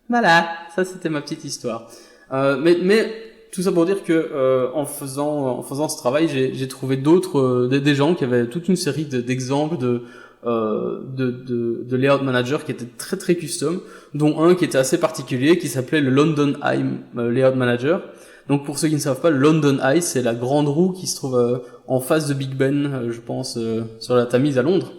voilà, ça c'était ma petite histoire. Mais tout ça pour dire que en faisant ce travail, j'ai trouvé des gens qui avaient toute une série d'exemples de layout manager qui étaient très très custom, dont un qui était assez particulier, qui s'appelait le London Eye Layout Manager. Donc pour ceux qui ne savent pas, le London Eye, c'est la grande roue qui se trouve en face de Big Ben, je pense, sur la Tamise à Londres.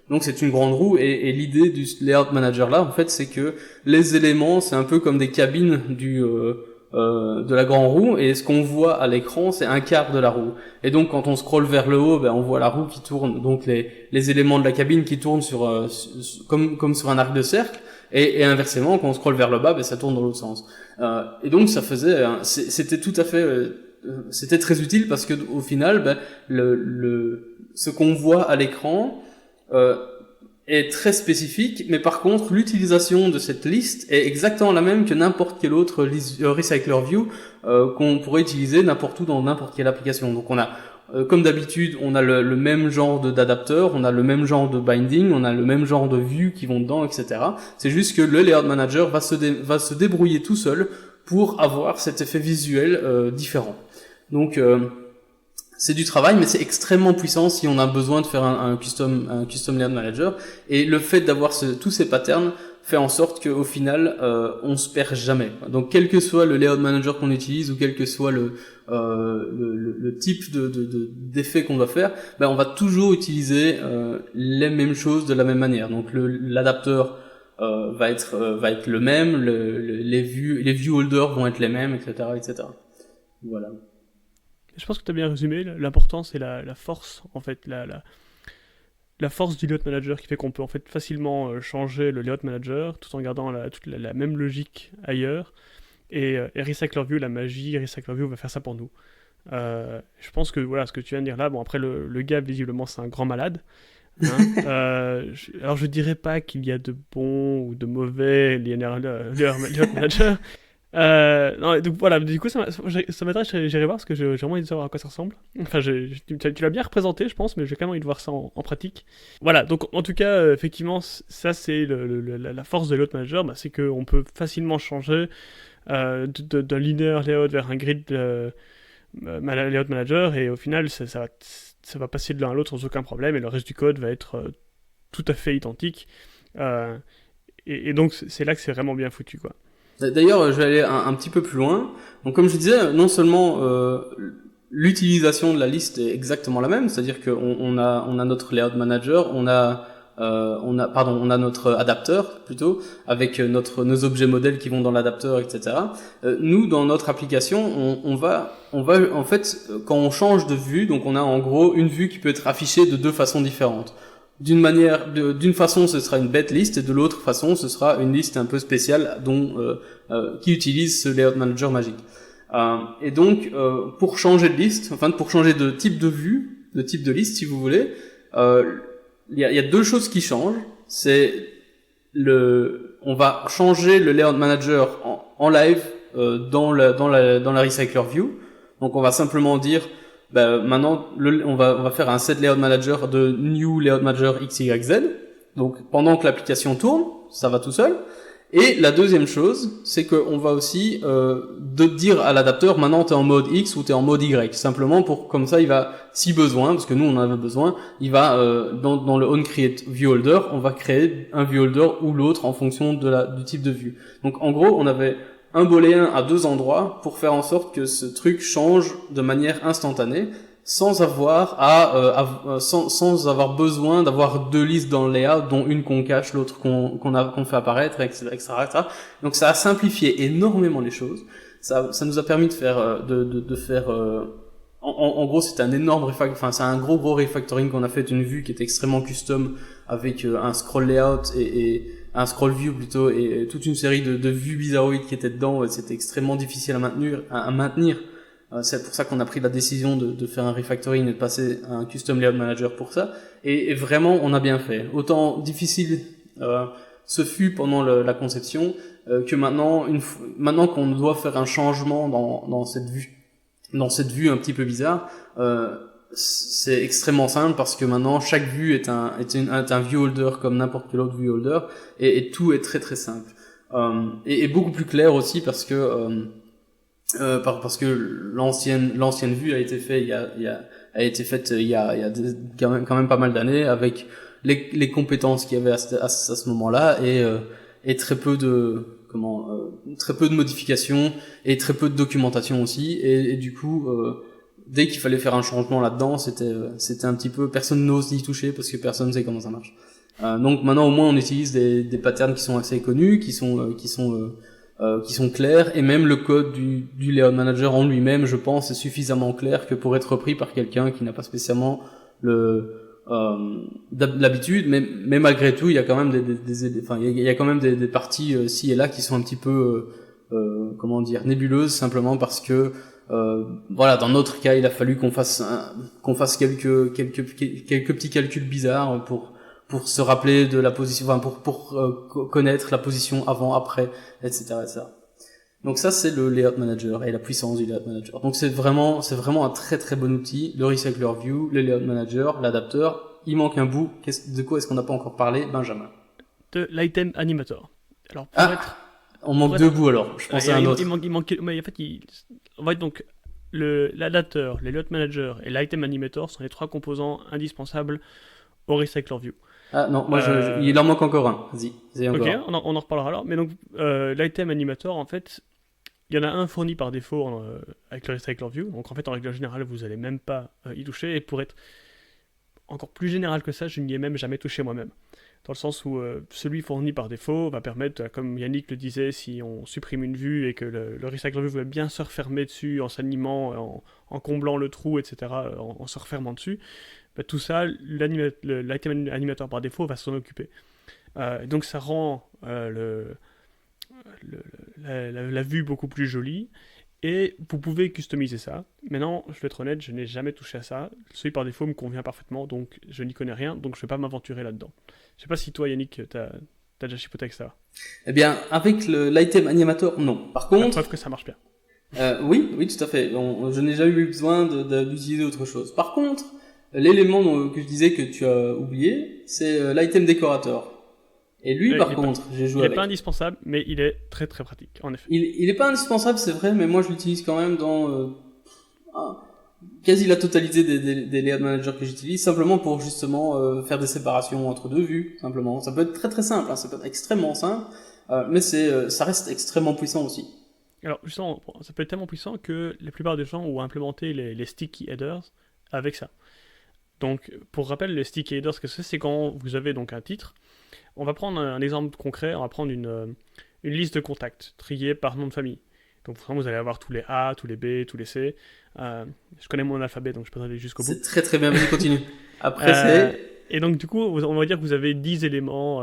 Donc c'est une grande roue, et l'idée du layout manager là, en fait, c'est que les éléments, c'est un peu comme des cabines de la grande roue, et ce qu'on voit à l'écran, c'est un quart de la roue. Et donc quand on scrolle vers le haut, on voit la roue qui tourne, donc les éléments de la cabine qui tournent comme sur un arc de cercle, et inversement, quand on scrolle vers le bas, ça tourne dans l'autre sens. Et donc ça faisait, c'était tout à fait, c'était très utile, parce que au final, ce qu'on voit à l'écran est très spécifique, mais par contre l'utilisation de cette liste est exactement la même que n'importe quel autre Recycler View qu'on pourrait utiliser n'importe où dans n'importe quelle application. Donc on a, comme d'habitude, on a le même genre d'adapteur, on a le même genre de binding, on a le même genre de view qui vont dedans, etc. C'est juste que le Layout Manager va se débrouiller tout seul pour avoir cet effet visuel différent. Donc c'est du travail, mais c'est extrêmement puissant si on a besoin de faire un custom layout manager. Et le fait d'avoir tous ces patterns fait en sorte qu'au final, on se perd jamais. Donc, quel que soit le layout manager qu'on utilise ou quel que soit le type d'effet qu'on va faire, ben on va toujours utiliser les mêmes choses de la même manière. Donc, l'adapteur va être le même, les view holders vont être les mêmes, etc., etc. Voilà. Je pense que tu as bien résumé. L'important, c'est la force, en fait, la force du layout manager qui fait qu'on peut en fait facilement changer le layout manager tout en gardant toute la même logique ailleurs. Et Recycler View, la magie, Recycler View va faire ça pour nous. Je pense que voilà, ce que tu viens de dire là, bon après le gars visiblement c'est un grand malade. Hein. Alors je dirais pas qu'il y a de bons ou de mauvais layout manager. Non, donc voilà, du coup ça m'intéresse, j'irai voir parce que j'ai vraiment envie de savoir à quoi ça ressemble. Enfin, tu l'as bien représenté, je pense, mais j'ai quand même envie de voir ça en pratique. Voilà, donc en tout cas, effectivement, ça c'est la force de layout manager, bah, c'est qu'on peut facilement changer d'un linear layout vers un grid layout manager, et au final, ça va passer de l'un à l'autre sans aucun problème, et le reste du code va être tout à fait identique. Et donc c'est là que c'est vraiment bien foutu, quoi. D'ailleurs, je vais aller un petit peu plus loin. Donc, comme je disais, non seulement l'utilisation de la liste est exactement la même, c'est-à-dire qu'on a notre layout manager, on a notre adapteur plutôt avec nos objets modèles qui vont dans l'adapteur, etc. Nous, dans notre application, on va en fait quand on change de vue, donc on a en gros une vue qui peut être affichée de deux façons différentes. D'une façon, ce sera une bête liste, et de l'autre façon, ce sera une liste un peu spéciale qui utilise ce layout manager magique. Et donc, pour changer de liste, enfin pour changer de type de vue, de type de liste, si vous voulez, il y a deux choses qui changent. C'est on va changer le layout manager en live dans la Recycler View. Donc, on va simplement dire maintenant, on va faire un set layout manager de new layout manager XYZ. Donc, pendant que l'application tourne, ça va tout seul. Et la deuxième chose, c'est qu'on va aussi dire à l'adapteur, maintenant t'es en mode X ou t'es en mode Y. Simplement comme ça, il va, si besoin, parce que nous on en avait besoin, il va dans le onCreate viewholder, on va créer un viewholder ou l'autre en fonction du type de vue. Donc, en gros, on avait un booléen à deux endroits pour faire en sorte que ce truc change de manière instantanée sans avoir sans avoir besoin d'avoir deux listes dans le layout, dont une qu'on cache, l'autre qu'on fait apparaître, etc., etc. Donc ça a simplifié énormément les choses. Ça nous a permis de faire en gros, c'est un énorme c'est un gros refactoring qu'on a fait d'une vue qui était extrêmement custom avec un scroll layout et un scroll view plutôt, et toute une série de vues bizarroïdes qui étaient dedans. C'était extrêmement difficile à maintenir. C'est pour ça qu'on a pris la décision de faire un refactoring et de passer à un custom layout manager pour ça. Et vraiment, on a bien fait. Autant difficile ce fut pendant la conception que maintenant qu'on doit faire un changement dans cette vue un petit peu bizarre. C'est extrêmement simple parce que maintenant chaque vue est un viewholder comme n'importe quel autre viewholder, et tout est très très simple et beaucoup plus clair aussi parce que l'ancienne vue a été faite il y a quand même pas mal d'années avec les compétences qu'il y avait à ce moment-là, et très peu de modifications et très peu de documentation aussi, et du coup dès qu'il fallait faire un changement là-dedans, c'était un petit peu, personne n'ose y toucher parce que personne ne sait comment ça marche. Donc maintenant au moins on utilise des patterns qui sont assez connus, qui sont clairs, et même le code du layout manager en lui-même, je pense, est suffisamment clair que pour être repris par quelqu'un qui n'a pas spécialement l'habitude, mais malgré tout il y a quand même il y a quand même des parties ci et là qui sont un petit peu nébuleuses, simplement parce que dans notre cas, il a fallu qu'on fasse quelques petits calculs bizarres pour se rappeler de la position, pour connaître la position avant, après, etc., etc. Donc ça, c'est le layout manager et la puissance du layout manager. Donc c'est vraiment un très très bon outil, le Recycler View, le layout manager, l'adapteur. Il manque un bout. De quoi est-ce qu'on n'a pas encore parlé, Benjamin? De l'item animator. Alors On manque deux bouts alors. Je pense à un autre. Il manque, mais en fait, on va donc l'adapteur, les load managers et l'item animator sont les trois composants indispensables au Recycler View. Ah non, moi il en manque encore un. Vas-y encore. Ok, on en reparlera alors. Mais donc, l'item animator, en fait, il y en a un fourni par défaut avec le Recycler View. Donc, en fait, en règle générale, vous n'allez même pas y toucher. Et pour être encore plus général que ça, je n'y ai même jamais touché moi-même. Dans le sens où celui fourni par défaut va permettre, comme Yannick le disait, si on supprime une vue et que le Recycler View veut bien se refermer dessus en s'animant, en comblant le trou, etc., en se refermant dessus, bah, tout ça, l'item animateur par défaut va s'en occuper. Donc ça rend la vue beaucoup plus jolie. Et vous pouvez customiser ça. Maintenant, je vais être honnête, je n'ai jamais touché à ça. Celui par défaut me convient parfaitement, donc je n'y connais rien, donc je ne vais pas m'aventurer là-dedans. Je sais pas si toi, Yannick, t'as déjà chipoté avec ça. Eh bien, avec l'item animator, non. Par contre... La preuve que ça marche bien. Oui, tout à fait. Je n'ai jamais eu besoin d'utiliser autre chose. Par contre, l'élément que je disais que tu as oublié, c'est l'item décorateur. Et lui, par contre, j'ai joué avec. Il n'est pas indispensable, mais il est très très pratique, en effet. Il est pas indispensable, c'est vrai, mais moi je l'utilise quand même dans quasi la totalité des layout managers que j'utilise, simplement pour justement faire des séparations entre deux vues, simplement. Ça peut être très très simple, hein, ça peut être extrêmement simple, mais ça reste extrêmement puissant aussi. Alors justement, ça peut être tellement puissant que la plupart des gens ont implémenté les sticky headers avec ça. Donc, pour rappel, les sticky headers, ce que c'est quand vous avez donc un titre. On va prendre un exemple concret, on va prendre une liste de contacts triée par nom de famille. Donc vous allez avoir tous les A, tous les B, tous les C. Je connais mon alphabet, donc je peux aller jusqu'au bout. C'est très très bien, vas-y, continue. Après c'est... Et donc du coup, on va dire que vous avez 10 éléments,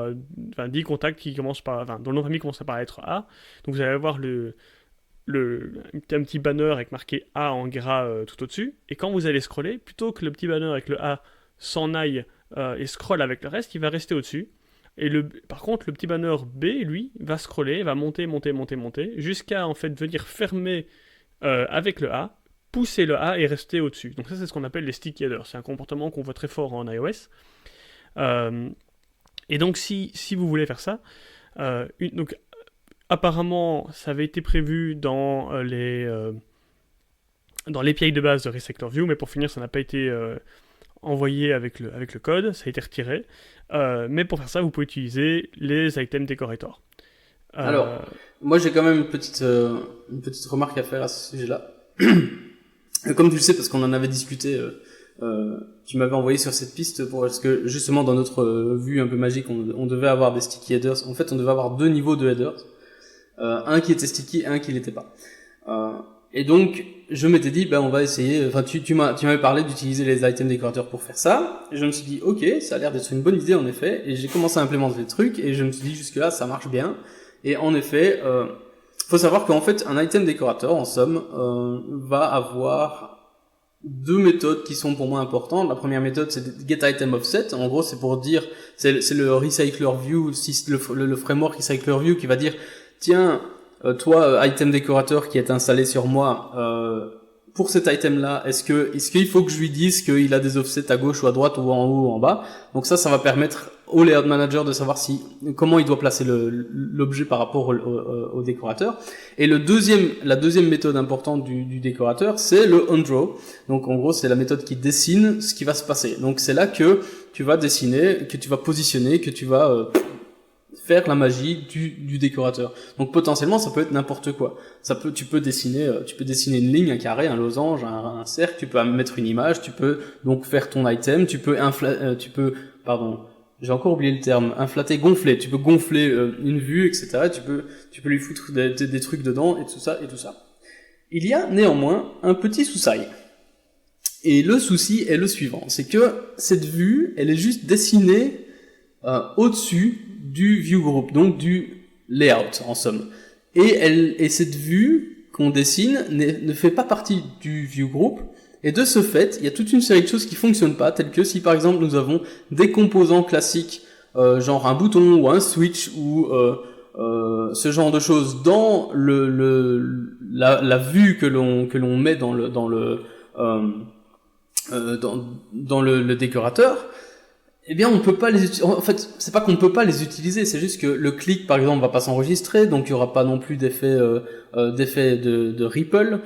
10 contacts qui commencent par, dont le nom de famille commence par lettre A. Donc vous allez avoir un petit banner avec marqué A en gras tout au-dessus. Et quand vous allez scroller, plutôt que le petit banner avec le A s'en aille et scrolle avec le reste, il va rester au-dessus. Et par contre, le petit banner B, lui, va scroller, va monter, jusqu'à en fait venir fermer avec le A, pousser le A et rester au-dessus. Donc ça, c'est ce qu'on appelle les sticky headers. C'est un comportement qu'on voit très fort en iOS. Et donc, si vous voulez faire ça, donc apparemment, ça avait été prévu dans l'API de base de Recycler View, mais pour finir, ça n'a pas été envoyé avec le code, ça a été retiré. Mais pour faire ça, vous pouvez utiliser les items decorator. Alors, moi j'ai quand même une petite remarque à faire à ce sujet-là. Comme tu le sais, parce qu'on en avait discuté, tu m'avais envoyé sur cette piste parce que justement dans notre vue un peu magique, on devait avoir des sticky headers. En fait, on devait avoir deux niveaux de headers, un qui était sticky et un qui l'était pas. Et donc, je m'étais dit, on va essayer, enfin, tu m'avais parlé d'utiliser les items décorateurs pour faire ça, et je me suis dit, ok, ça a l'air d'être une bonne idée, en effet, et j'ai commencé à implémenter le truc, et je me suis dit, jusque-là, ça marche bien, et en effet, faut savoir qu'en fait, un item décorateur, en somme, va avoir deux méthodes qui sont pour moi importantes. La première méthode, c'est getItemOffset, en gros, c'est pour dire, c'est le Recycler View, le framework Recycler View qui va dire, tiens, toi, item décorateur qui est installé sur moi, pour cet item-là, est-ce qu'il faut que je lui dise qu'il a des offsets à gauche ou à droite ou en haut ou en bas? Donc ça va permettre au layout manager de savoir comment il doit placer l'objet par rapport au décorateur. Et la deuxième méthode importante du décorateur, c'est le onDraw. Donc en gros, c'est la méthode qui dessine ce qui va se passer. Donc c'est là que tu vas dessiner, que tu vas positionner, que tu vas faire la magie du décorateur. Donc potentiellement ça peut être n'importe quoi. Tu peux dessiner une ligne, un carré, un losange, un cercle, tu peux mettre une image, tu peux donc faire ton item, j'ai encore oublié le terme, gonfler, tu peux gonfler une vue, etc. Tu peux lui foutre des trucs dedans et tout ça. Il y a néanmoins un petit souci. Et le souci est le suivant, c'est que cette vue, elle est juste dessinée au-dessus du view group, donc du layout en somme. Et cette vue qu'on dessine ne fait pas partie du view group. Et de ce fait, il y a toute une série de choses qui fonctionnent pas, telles que si par exemple nous avons des composants classiques, genre un bouton ou un switch ou ce genre de choses dans la vue que l'on met dans le décorateur. Eh bien, on peut pas les utiliser. En fait, c'est pas qu'on ne peut pas les utiliser, c'est juste que le clic, par exemple, va pas s'enregistrer, donc il y aura pas non plus d'effet de ripple,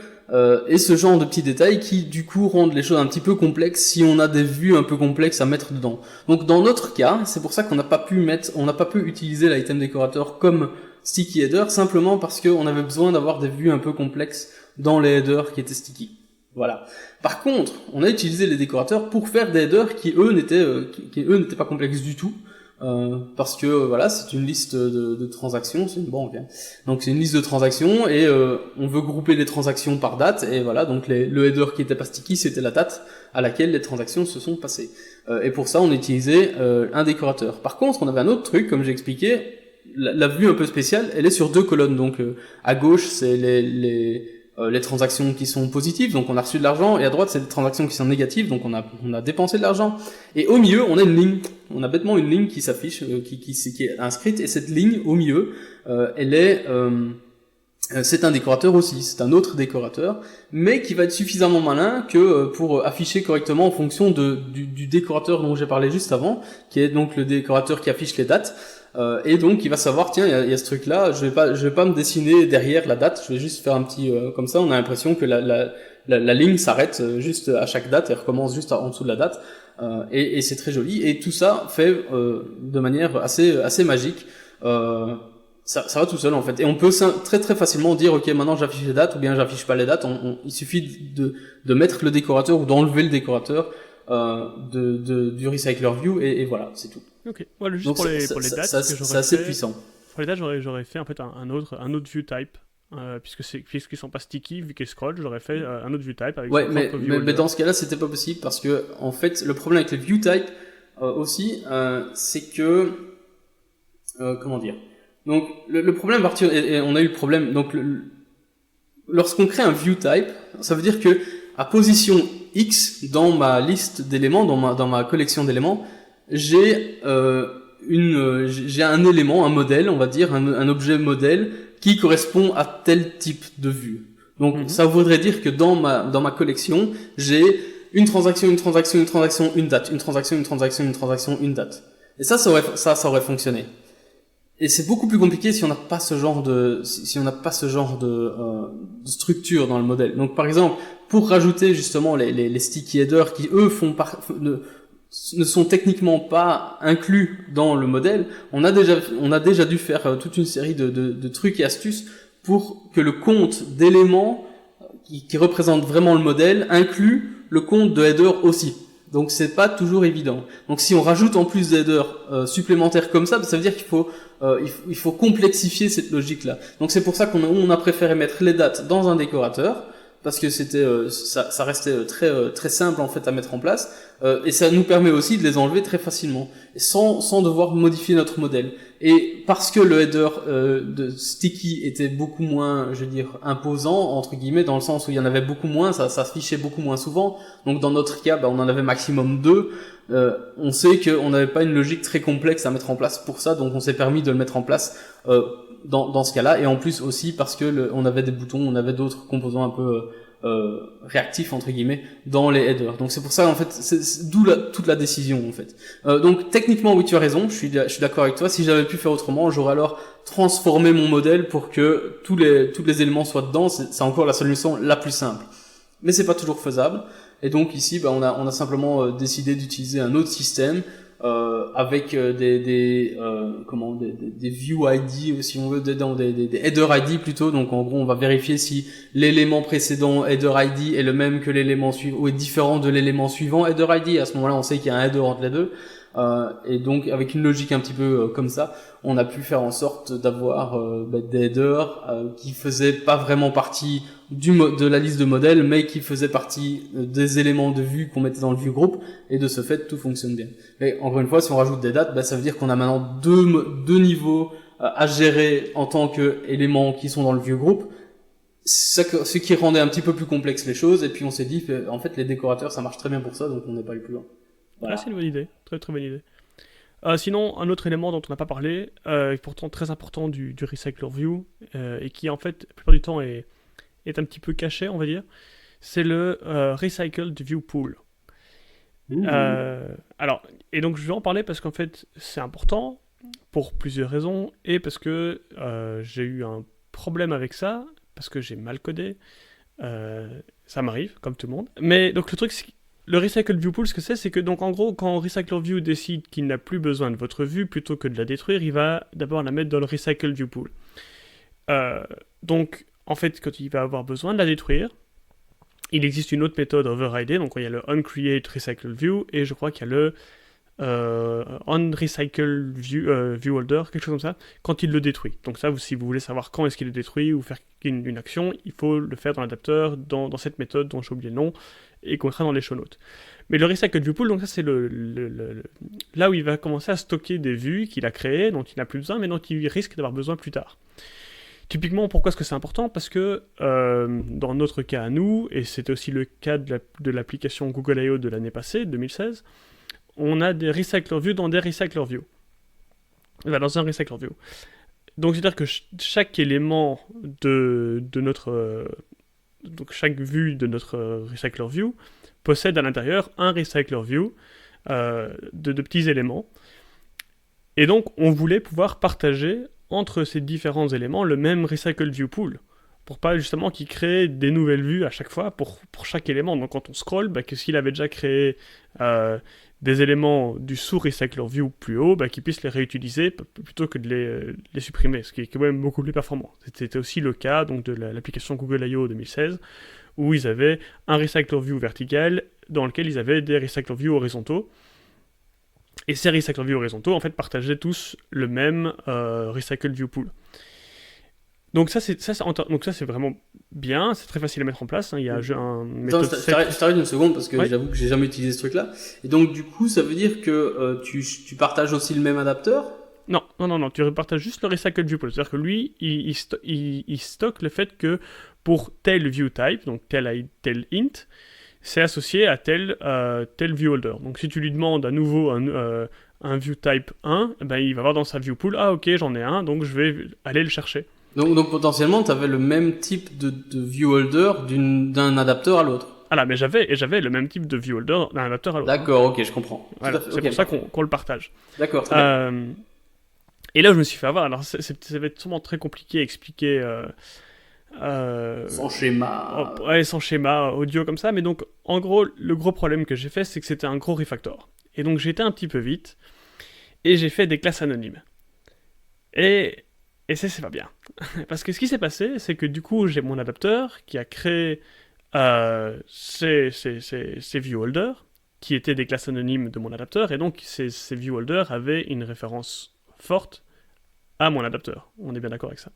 et ce genre de petits détails qui, du coup, rendent les choses un petit peu complexes si on a des vues un peu complexes à mettre dedans. Donc, dans notre cas, c'est pour ça qu'on n'a pas pu utiliser l'item décorateur comme sticky header, simplement parce qu'on avait besoin d'avoir des vues un peu complexes dans les headers qui étaient sticky. Voilà. Par contre, on a utilisé les décorateurs pour faire des headers qui eux n'étaient pas complexes du tout, parce que voilà, c'est une liste de transactions, donc c'est une liste de transactions et on veut grouper les transactions par date et voilà, donc le header qui était pas sticky, c'était la date à laquelle les transactions se sont passées. Et pour ça, on utilisait un décorateur. Par contre, on avait un autre truc, comme j'ai expliqué, la vue un peu spéciale, elle est sur 2 colonnes, donc à gauche c'est les transactions qui sont positives, donc on a reçu de l'argent, et à droite c'est des transactions qui sont négatives, donc on a dépensé de l'argent. Et au milieu, on a une ligne, on a bêtement une ligne qui s'affiche, qui est inscrite, et cette ligne au milieu, c'est un décorateur aussi, c'est un autre décorateur, mais qui va être suffisamment malin que pour afficher correctement en fonction du décorateur dont j'ai parlé juste avant, qui est donc le décorateur qui affiche les dates. Et donc il va savoir, tiens, il y a ce truc là, je vais pas me dessiner derrière la date, je vais juste faire un petit comme ça, on a l'impression que la ligne s'arrête juste à chaque date et recommence juste en dessous de la date, et c'est très joli, et tout ça fait de manière assez magique. Ça va tout seul en fait, et on peut très très facilement dire ok, maintenant j'affiche les dates ou bien j'affiche pas les dates. Il suffit de mettre le décorateur ou d'enlever le décorateur du recycler view, et voilà, c'est tout. Ok, voilà, juste Donc pour les dates, c'est assez puissant. Pour les dates, j'aurais fait en fait un autre view type, puisqu'ils sont pas sticky, vu qu'ils scrollent, j'aurais fait un autre view type avec ouais, son mais, propre view mais dans ce cas-là, c'était pas possible parce que en fait, le problème avec les view type aussi, c'est que comment dire. Donc le problème à partir, et on a eu le problème. Donc lorsqu'on crée un view type, ça veut dire que à position X dans ma liste d'éléments, dans ma collection d'éléments, j'ai un élément, un modèle, on va dire, un objet modèle qui correspond à tel type de vue. Donc ça voudrait dire que dans ma collection, j'ai une transaction, une transaction, une transaction, une date, une transaction, une transaction, une transaction, une date. Et ça aurait fonctionné. Et c'est beaucoup plus compliqué si on n'a pas ce genre de structure dans le modèle. Donc par exemple, pour rajouter justement les sticky headers qui eux ne sont techniquement pas inclus dans le modèle, on a déjà dû faire toute une série de trucs et astuces pour que le compte d'éléments qui représente vraiment le modèle inclut le compte de header aussi. Donc c'est pas toujours évident. Donc si on rajoute en plus des headers supplémentaires comme ça veut dire qu'il faut complexifier cette logique-là. Donc c'est pour ça qu'on a préféré mettre les dates dans un décorateur, parce que ça restait très simple en fait à mettre en place, et ça nous permet aussi de les enlever très facilement sans devoir modifier notre modèle. Et parce que le header de sticky était beaucoup moins, je veux dire, imposant entre guillemets, dans le sens où il y en avait beaucoup moins, ça s'affichait beaucoup moins souvent. Donc dans notre cas, on en avait maximum 2. On sait qu'on n'avait pas une logique très complexe à mettre en place pour ça, donc on s'est permis de le mettre en place dans ce cas-là, et en plus aussi parce que on avait des boutons, on avait d'autres composants un peu réactifs entre guillemets dans les headers. Donc c'est pour ça en fait, c'est d'où toute la décision en fait. Donc techniquement oui, tu as raison, je suis d'accord avec toi. Si j'avais pu faire autrement, j'aurais alors transformé mon modèle pour que tous les éléments soient dedans. C'est encore la solution la plus simple, mais c'est pas toujours faisable. Et donc ici, on a simplement décidé d'utiliser un autre système avec des view ID, si on veut, des header ID plutôt. Donc en gros, on va vérifier si l'élément précédent header ID est le même que l'élément suivant, ou est différent de l'élément suivant header ID. À ce moment-là, on sait qu'il y a un header entre les deux. Et donc avec une logique un petit peu comme ça, on a pu faire en sorte d'avoir des headers qui faisaient pas vraiment partie de la liste de modèles, mais qui faisaient partie des éléments de vue qu'on mettait dans le view group, et de ce fait tout fonctionne bien. Et encore une fois, si on rajoute des dates, ça veut dire qu'on a maintenant deux niveaux à gérer en tant qu'éléments qui sont dans le view group, ce qui rendait un petit peu plus complexe les choses. Et puis on s'est dit en fait les décorateurs ça marche très bien pour ça, donc on n'est pas allé plus loin. Voilà. Ah, c'est une bonne idée, très très bonne idée. Sinon, un autre élément dont on n'a pas parlé, pourtant très important du Recycler View, et qui en fait, la plupart du temps est un petit peu caché, on va dire, c'est le Recycled View Pool. Mmh. Alors, et donc je vais en parler parce qu'en fait c'est important pour plusieurs raisons et parce que j'ai eu un problème avec ça, parce que j'ai mal codé. Euh, Ça m'arrive, comme tout le monde. Mais donc le truc, c'est que le Recycle View Pool, ce que c'est que donc en gros, quand Recycler View décide qu'il n'a plus besoin de votre vue, plutôt que de la détruire, il va d'abord la mettre dans le Recycle View Pool. Euh, donc en fait, quand il va avoir besoin de la détruire, il existe une autre méthode override, donc il y a le onCreate Recycle View, et je crois qu'il y a le onRecycle view holder, quelque chose comme ça, quand il le détruit. Donc ça, si vous voulez savoir quand est-ce qu'il le détruit ou faire une action, il faut le faire dans l'adapteur, dans cette méthode dont j'ai oublié le nom, et qu'on mettra dans les show notes. Mais le Recycle View Pool, donc ça c'est là où il va commencer à stocker des vues qu'il a créées, dont il n'a plus besoin, mais dont il risque d'avoir besoin plus tard. Typiquement, pourquoi est-ce que c'est important? Parce que dans notre cas à nous, et c'était aussi le cas de l'application Google I.O. de l'année passée, 2016, on a des Recycler View dans des Recycler View. Dans un Recycler View. Donc c'est-à-dire que chaque élément de notre... donc chaque vue de notre Recycler View possède à l'intérieur un Recycler View de petits éléments. Et donc on voulait pouvoir partager entre ces différents éléments le même Recycle View Pool, pour pas justement qu'il crée des nouvelles vues à chaque fois pour chaque élément. Donc quand on scroll, que s'il avait déjà créé des éléments du sous-Recycler View plus haut, qu'il puisse les réutiliser plutôt que de les supprimer, ce qui est quand même beaucoup plus performant. C'était aussi le cas donc, de l'application Google I.O. 2016, où ils avaient un Recycler View vertical dans lequel ils avaient des Recycler View horizontaux. Et ces Recycle View horizontaux, en fait, partageaient tous le même Recycle View Pool. Donc ça, c'est vraiment bien, c'est très facile à mettre en place. Il y a un méthode Attends, je t'arrête une seconde parce que ouais. j'avoue que j'ai jamais utilisé ce truc-là. Et donc, du coup, ça veut dire que tu partages aussi le même adapteur? Non, tu repartages juste le Recycle View Pool. C'est-à-dire que lui, il stocke le fait que pour tel view type, donc tel int, c'est associé à tel view holder. Donc si tu lui demandes à nouveau un view type 1, il va voir dans sa view pool, ah ok, j'en ai un, donc je vais aller le chercher. Donc potentiellement, tu avais le même type de view holder d'un adapteur à l'autre. Ah mais j'avais le même type de view holder d'un adapteur à l'autre. D'accord, ok, je comprends. Voilà, c'est pour ça qu'on le partage. D'accord, très bien. Et là, je me suis fait avoir. Alors, ça va être sûrement très compliqué à expliquer. Sans schéma. Sans schéma audio comme ça. Mais donc, en gros, le gros problème que j'ai fait, c'est que c'était un gros refactor. Et donc, j'ai été un petit peu vite. Et j'ai fait des classes anonymes. Et ça, c'est pas bien. Parce que ce qui s'est passé, c'est que du coup, j'ai mon adapteur qui a créé ces viewholders, qui étaient des classes anonymes de mon adapteur. Et donc, ces viewholders avaient une référence forte à mon adapteur. On est bien d'accord avec ça.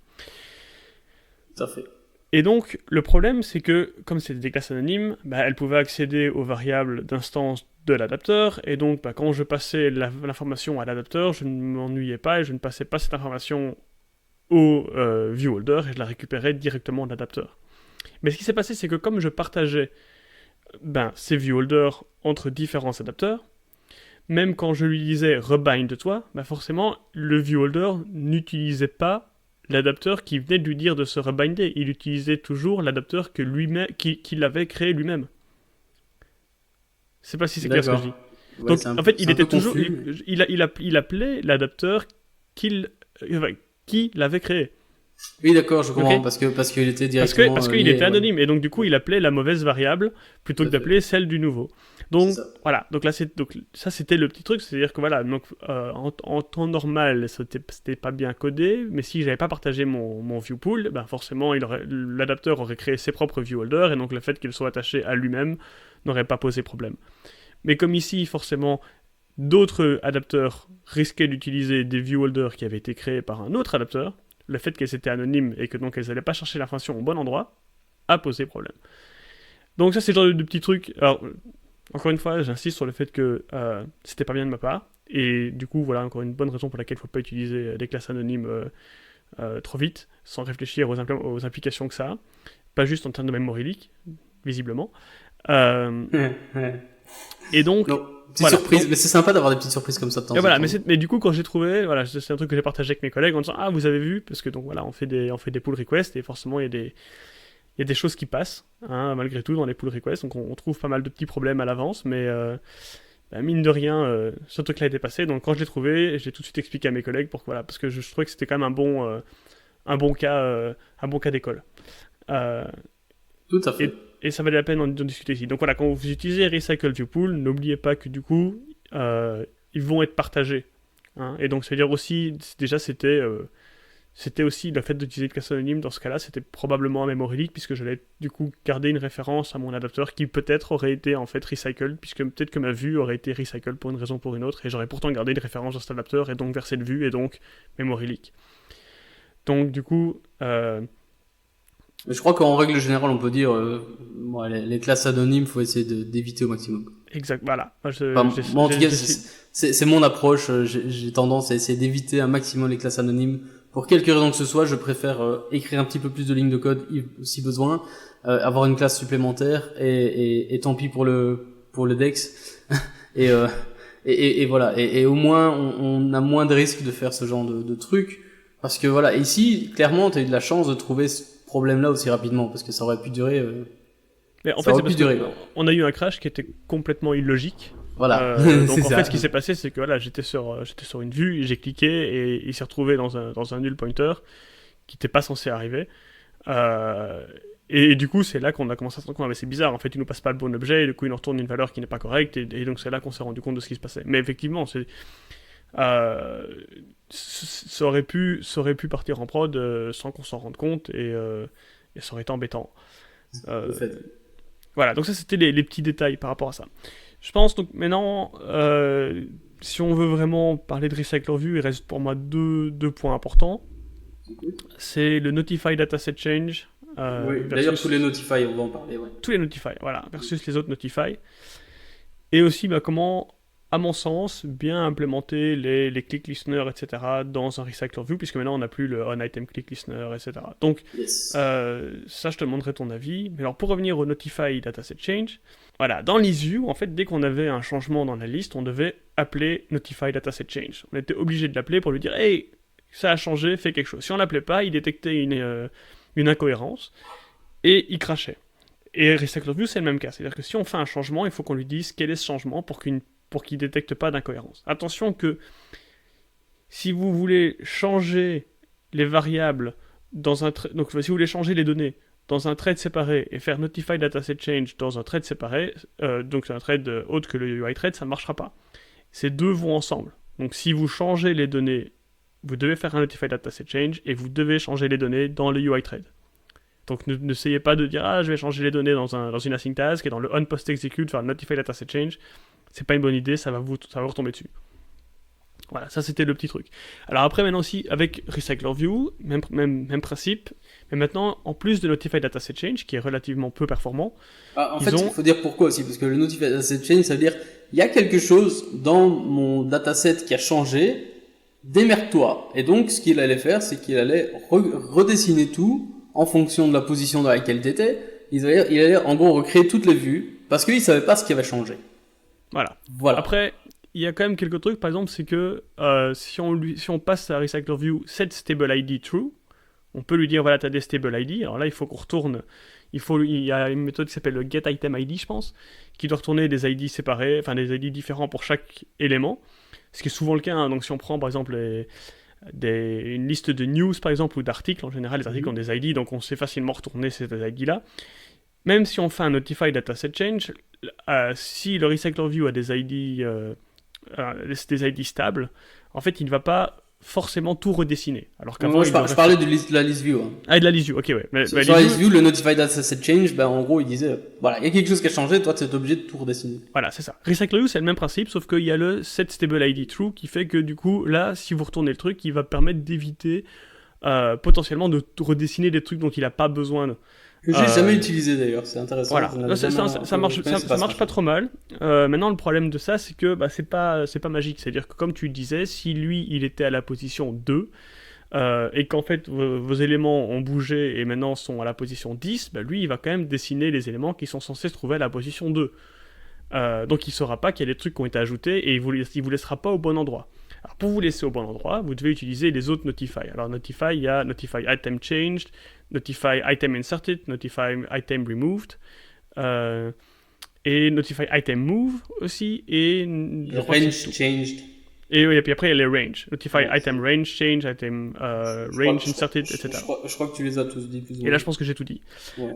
Tout à fait. Et donc, le problème, c'est que, comme c'était des classes anonymes, elles pouvaient accéder aux variables d'instance de l'adapteur, et donc, quand je passais l'information à l'adapteur, je ne m'ennuyais pas, et je ne passais pas cette information au viewholder, et je la récupérais directement de l'adapteur. Mais ce qui s'est passé, c'est que comme je partageais ces viewholders entre différents adapteurs, même quand je lui disais rebind toi, forcément, le viewholder n'utilisait pas l'adapteur qui venait de lui dire de se rebinder. Il utilisait toujours l'adapteur qu'il avait créé lui-même. Je sais pas si c'est clair ce que je dis. Ouais, donc, en fait, il était toujours. Il appelait l'adapteur qui l'avait créé. Oui, d'accord, je comprends, okay. parce qu'il était directement... Parce qu'il était anonyme, et donc du coup, il appelait la mauvaise variable plutôt que d'appeler celle du nouveau. Donc, voilà, donc ça c'était le petit truc, c'est-à-dire que voilà, donc, en temps normal, c'était pas bien codé, mais si j'avais pas partagé mon view pool, forcément, l'adapteur aurait créé ses propres view holders, et donc le fait qu'il soit attaché à lui-même n'aurait pas posé problème. Mais comme ici, forcément, d'autres adapteurs risquaient d'utiliser des view holders qui avaient été créés par un autre adapteur, le fait qu'elles étaient anonymes et que donc elles n'allaient pas chercher l'information au bon endroit a posé problème. Donc ça c'est le genre de petits trucs. Alors encore une fois j'insiste sur le fait que c'était pas bien de ma part et du coup voilà encore une bonne raison pour laquelle il ne faut pas utiliser des classes anonymes trop vite sans réfléchir aux implications que ça a. Pas juste en termes de memory leak visiblement. Et donc... Non. Surprise, mais c'est sympa d'avoir des petites surprises comme ça de temps en temps. Mais du coup, quand j'ai trouvé, voilà, c'est un truc que j'ai partagé avec mes collègues en disant ah vous avez vu parce que donc voilà, on fait des pull requests et forcément il il y a des choses qui passent, hein, malgré tout, dans les pull requests. Donc on trouve pas mal de petits problèmes à l'avance, mais bah, mine de rien, ce truc-là a été passé. Donc quand je l'ai trouvé, j'ai tout de suite expliqué à mes collègues voilà, parce que je trouvais que c'était quand même un bon cas d'école. Euh, Tout à fait. et ça valait la peine d'en discuter ici. Donc voilà, quand vous utilisez Recycle View Pool, n'oubliez pas que du coup, ils vont être partagés. Hein. Et donc, c'est-à-dire aussi, déjà, c'était aussi le fait d'utiliser une classe anonyme dans ce cas-là, c'était probablement un memory leak, puisque j'allais du coup garder une référence à mon adapteur qui peut-être aurait été en fait recycled, puisque peut-être que ma vue aurait été recycled pour une raison ou pour une autre, et j'aurais pourtant gardé une référence dans cet adapteur, et donc versé de vue, et donc memory leak. Donc du coup, Je crois qu'en règle générale, on peut dire, les classes anonymes, faut essayer d'éviter au maximum. exact, voilà. Moi, en tout cas, c'est mon approche. J'ai tendance à essayer d'éviter un maximum les classes anonymes. Pour quelque raison que ce soit, je préfère écrire un petit peu plus de lignes de code si besoin, avoir une classe supplémentaire et tant pis pour le Dex. et voilà. Et au moins, on a moins de risques de faire ce genre de trucs. Parce que voilà, ici, clairement, t'as eu de la chance de trouver ce problème-là aussi rapidement, parce que ça aurait pu durer. Mais en fait, c'est parce qu'on a eu un crash qui était complètement illogique. Voilà. Donc en fait, ce qui s'est passé, c'est que voilà, j'étais sur une vue, j'ai cliqué et il s'est retrouvé dans un null pointer qui n'était pas censé arriver. Et du coup, c'est là qu'on a commencé à se rendre compte, mais c'est bizarre, en fait, il nous passe pas le bon objet, et du coup, il nous retourne une valeur qui n'est pas correcte, et donc c'est là qu'on s'est rendu compte de ce qui se passait. Mais effectivement, ça aurait pu partir en prod sans qu'on s'en rende compte, et ça aurait été embêtant. Voilà, donc ça c'était les petits détails par rapport à ça. Je pense donc maintenant, si on veut vraiment parler de Recycler View, il reste pour moi deux points importants. C'est le Notify Dataset Change. Oui, d'ailleurs tous les Notify, on va en parler. Ouais. Tous les Notify, voilà, versus les autres Notify. Et aussi comment, à mon sens, bien implémenter les click listeners, etc. dans un Recycler View, puisque maintenant on n'a plus le on-item click listener, etc. Donc, ça, je te demanderai ton avis. Mais alors, pour revenir au Notify Dataset Change, voilà, dans ListView, en fait, dès qu'on avait un changement dans la liste, on devait appeler Notify Dataset Change. On était obligé de l'appeler pour lui dire « Hey, ça a changé, fais quelque chose ». Si on l'appelait pas, il détectait une incohérence et il crachait. Et Recycler View, c'est le même cas. C'est-à-dire que si on fait un changement, il faut qu'on lui dise quel est ce changement pour qu'il ne détecte pas d'incohérence. Attention que si vous voulez changer les variables dans un donc si vous voulez changer les données dans un thread séparé et faire Notify Dataset Change dans un thread séparé, donc c'est un thread autre que le UI thread, ça ne marchera pas. Ces deux vont ensemble. Donc si vous changez les données, vous devez faire un Notify Dataset Change et vous devez changer les données dans le UI thread. Donc n'essayez pas de dire « Ah, je vais changer les données dans une async task et dans le onPostExecute faire le Notify Dataset Change ». C'est pas une bonne idée, ça va vous retomber dessus. Voilà, ça c'était le petit truc. Alors après, maintenant aussi, avec Recycler View, même principe, mais maintenant, en plus de Notify Dataset Change, qui est relativement peu performant... en fait, il faut dire pourquoi aussi, parce que le Notify Dataset Change, ça veut dire, il y a quelque chose dans mon dataset qui a changé, démerde-toi. Et donc, ce qu'il allait faire, c'est qu'il allait redessiner tout en fonction de la position dans laquelle tu étais. Il allait en gros recréer toutes les vues, parce qu'il savait pas ce qui avait changé. Voilà. Après, il y a quand même quelques trucs, par exemple, c'est que si on passe à Recycler View set stable ID true, on peut lui dire voilà, tu as des stable ID. Alors là, il faut qu'on retourne. Il y a une méthode qui s'appelle le getItemID, je pense, qui doit retourner des ID séparés, enfin des ID différents pour chaque élément. Ce qui est souvent le cas. Hein. Donc si on prend par exemple une liste de news, par exemple, ou d'articles, en général, les articles ont des ID, donc on sait facilement retourner ces ID-là. Même si on fait un Notify Dataset Change, si le Recycler View a des ID stables, en fait, il ne va pas forcément tout redessiner. Alors qu'avant, je parlais de la list view. Hein. Ah, de la list view, ok, ouais. Sur la list view, le Notify Dataset Change, en gros, il disait, voilà, il y a quelque chose qui a changé, toi, tu es obligé de tout redessiner. Voilà, c'est ça. Recycler View, c'est le même principe, sauf qu'il y a le set stable ID true qui fait que, du coup, là, si vous retournez le truc, il va permettre d'éviter potentiellement de redessiner des trucs dont il n'a pas besoin. Que j'ai jamais utilisé d'ailleurs, c'est intéressant. Voilà, ça marche pas trop mal. Maintenant, le problème de ça, c'est que c'est pas magique. C'est-à-dire que, comme tu le disais, si lui, il était à la position 2, et qu'en fait, vos éléments ont bougé et maintenant sont à la position 10, lui, il va quand même dessiner les éléments qui sont censés se trouver à la position 2. Donc, il saura pas qu'il y a des trucs qui ont été ajoutés et il vous laissera pas au bon endroit. Alors pour vous laisser au bon endroit, vous devez utiliser les autres Notify. Alors Notify, il y a Notify Item Changed, Notify Item Inserted, Notify Item Removed, et Notify Item Move aussi, et Range Changed. Et puis après, il y a les range. Notify Item Range Change, Item Range Inserted, etc. Je crois que tu les as tous dit plus ou moins. Et là, je pense que j'ai tout dit. Ouais.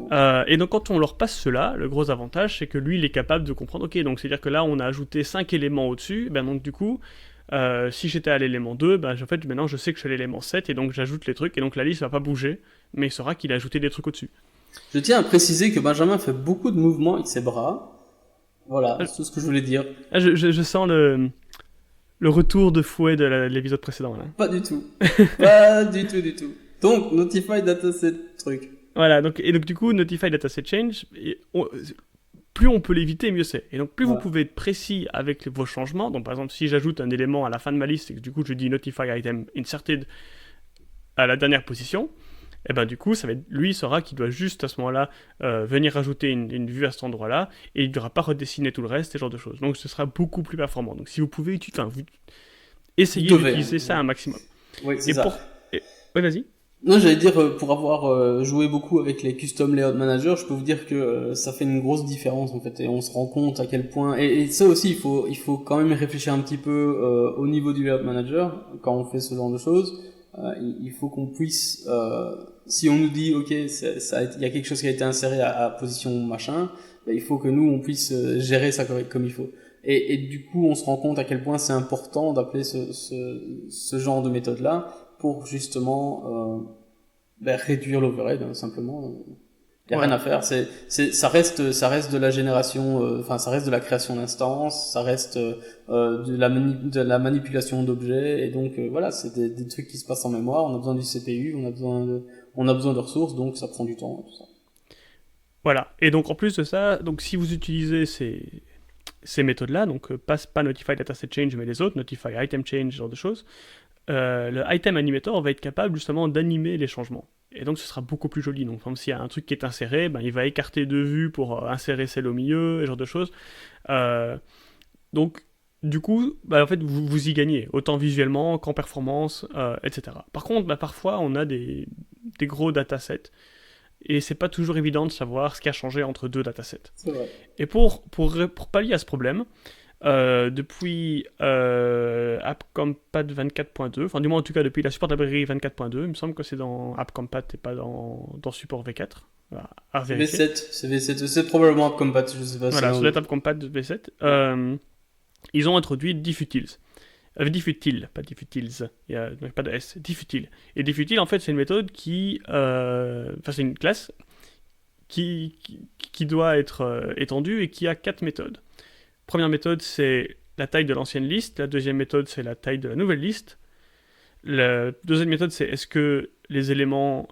Et donc, quand on leur passe cela, le gros avantage, c'est que lui, il est capable de comprendre, ok, donc c'est-à-dire que là, on a ajouté 5 éléments au-dessus, ben donc du coup, si j'étais à l'élément 2, ben, en fait, maintenant, je sais que je suis à l'élément 7, et donc j'ajoute les trucs, et donc la liste va pas bouger, mais il saura qu'il a ajouté des trucs au-dessus. Je tiens à préciser que Benjamin fait beaucoup de mouvements avec ses bras. Voilà, c'est tout ce que je voulais dire. Je sens le retour de fouet de l'épisode précédent, là. Pas du tout. Pas du tout. Donc, Notify Dataset truc. Voilà, donc du coup, Notify Dataset Change, plus on peut l'éviter, mieux c'est. Et donc, plus vous pouvez être précis avec vos changements. Donc, par exemple, si j'ajoute un élément à la fin de ma liste et que du coup, je dis Notify Item Inserted à la dernière position, et ben du coup, lui, il saura qu'il doit juste à ce moment-là venir rajouter une vue à cet endroit-là, et il ne devra pas redessiner tout le reste, ce genre de choses. Donc, ce sera beaucoup plus performant. Donc, si vous pouvez essayez d'utiliser ça un maximum. Oui, c'est ça. Oui, vas-y. Non, j'allais dire, pour avoir joué beaucoup avec les Custom Layout Manager, je peux vous dire que ça fait une grosse différence, en fait, et on se rend compte à quel point, et ça aussi, il faut quand même réfléchir un petit peu au niveau du Layout Manager, quand on fait ce genre de choses. Il faut qu'on puisse, si on nous dit, ok, il y a quelque chose qui a été inséré à position machin, ben, il faut que nous, on puisse gérer ça comme il faut. Et du coup, on se rend compte à quel point c'est important d'appeler ce genre de méthode-là pour justement réduire l'overhead, hein, simplement. Il n'y a rien à faire. Ça reste de la génération, ça reste de la création d'instances, ça reste de la manipulation d'objets, et donc voilà, c'est des trucs qui se passent en mémoire. On a besoin du CPU, on a besoin de ressources, donc ça prend du temps, tout ça. Voilà. Et donc en plus de ça, donc si vous utilisez ces méthodes-là, donc pas Notify Dataset Change, mais les autres, Notify Item Change, ce genre de choses, le Item Animator va être capable justement d'animer les changements. Et donc ce sera beaucoup plus joli. Donc s'il y a un truc qui est inséré, ben, il va écarter de vue pour insérer celle au milieu, ce genre de choses. Donc du coup, en fait, vous y gagnez, autant visuellement qu'en performance, etc. Par contre, parfois on a des gros datasets, et c'est pas toujours évident de savoir ce qui a changé entre deux datasets. C'est vrai. Et pour pallier à ce problème, depuis AppCompat 24.2, enfin du moins en tout cas depuis la support librairie 24.2, il me semble que c'est dans AppCompat et pas dans support V4. Voilà, à vérifier. C'est V7, c'est probablement AppCompat, je sais pas. Voilà, sur AppCompat V7, ils ont introduit Diffutils. Diffutil, pas Diffutils, il n'y a pas de S, Diffutil. Et Diffutil, en fait, c'est une méthode c'est une classe qui doit être étendue et qui a 4 méthodes. Première méthode, c'est la taille de l'ancienne liste. La deuxième méthode, c'est la taille de la nouvelle liste. La deuxième méthode, c'est est-ce que les éléments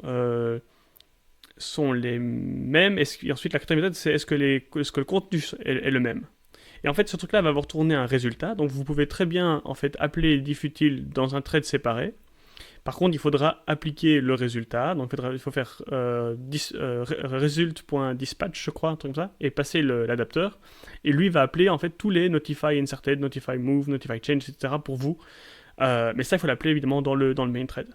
sont les mêmes. Et ensuite, la quatrième méthode, c'est est-ce que le contenu est le même. Et en fait, ce truc-là va vous retourner un résultat. Donc, vous pouvez très bien en fait appeler diffutil dans un thread séparé. Par contre, il faudra appliquer le résultat. Donc, il faut faire result.dispatch, je crois, un truc comme ça, et passer l'adapteur. Et lui va appeler en fait tous les notify inserted, notify move, notify change, etc. pour vous. Mais ça, il faut l'appeler évidemment dans le main thread.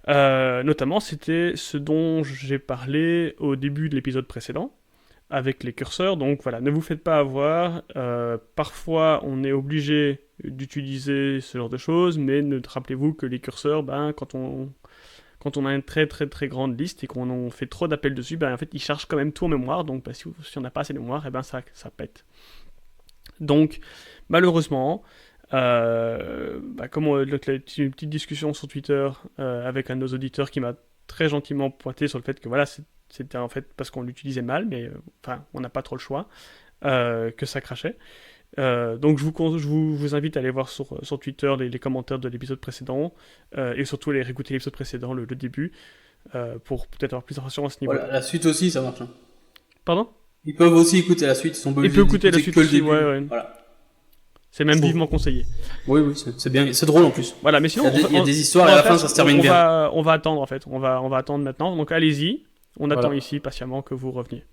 Notamment, c'était ce dont j'ai parlé au début de l'épisode précédent, avec les curseurs. Donc voilà, ne vous faites pas avoir. Parfois, on est obligé d'utiliser ce genre de choses, mais rappelez-vous que les curseurs, quand on a une très très très grande liste et qu'on fait trop d'appels dessus, en fait, ils chargent quand même tout en mémoire. Donc si on n'a pas assez de mémoire, ça pète. Donc, malheureusement, comme une petite discussion sur Twitter avec un de nos auditeurs qui m'a très gentiment pointé sur le fait que voilà, c'était en fait parce qu'on l'utilisait mal, mais on n'a pas trop le choix, que ça crachait. Donc je vous invite à aller voir sur Twitter les commentaires de l'épisode précédent, et surtout aller réécouter l'épisode précédent, le début, pour peut-être avoir plus d'informations à ce niveau. Voilà, la suite aussi, ça marche. Pardon ? Ils peuvent aussi écouter la suite, ils peuvent écouter la suite aussi, ouais. Voilà. C'est même vivement conseillé. Oui, c'est bien, c'est drôle en plus. Voilà, mais sinon il y a des histoires et à la fin ça se termine bien. On va attendre en fait, on va attendre maintenant. Donc allez-y, on attend ici patiemment que vous reveniez.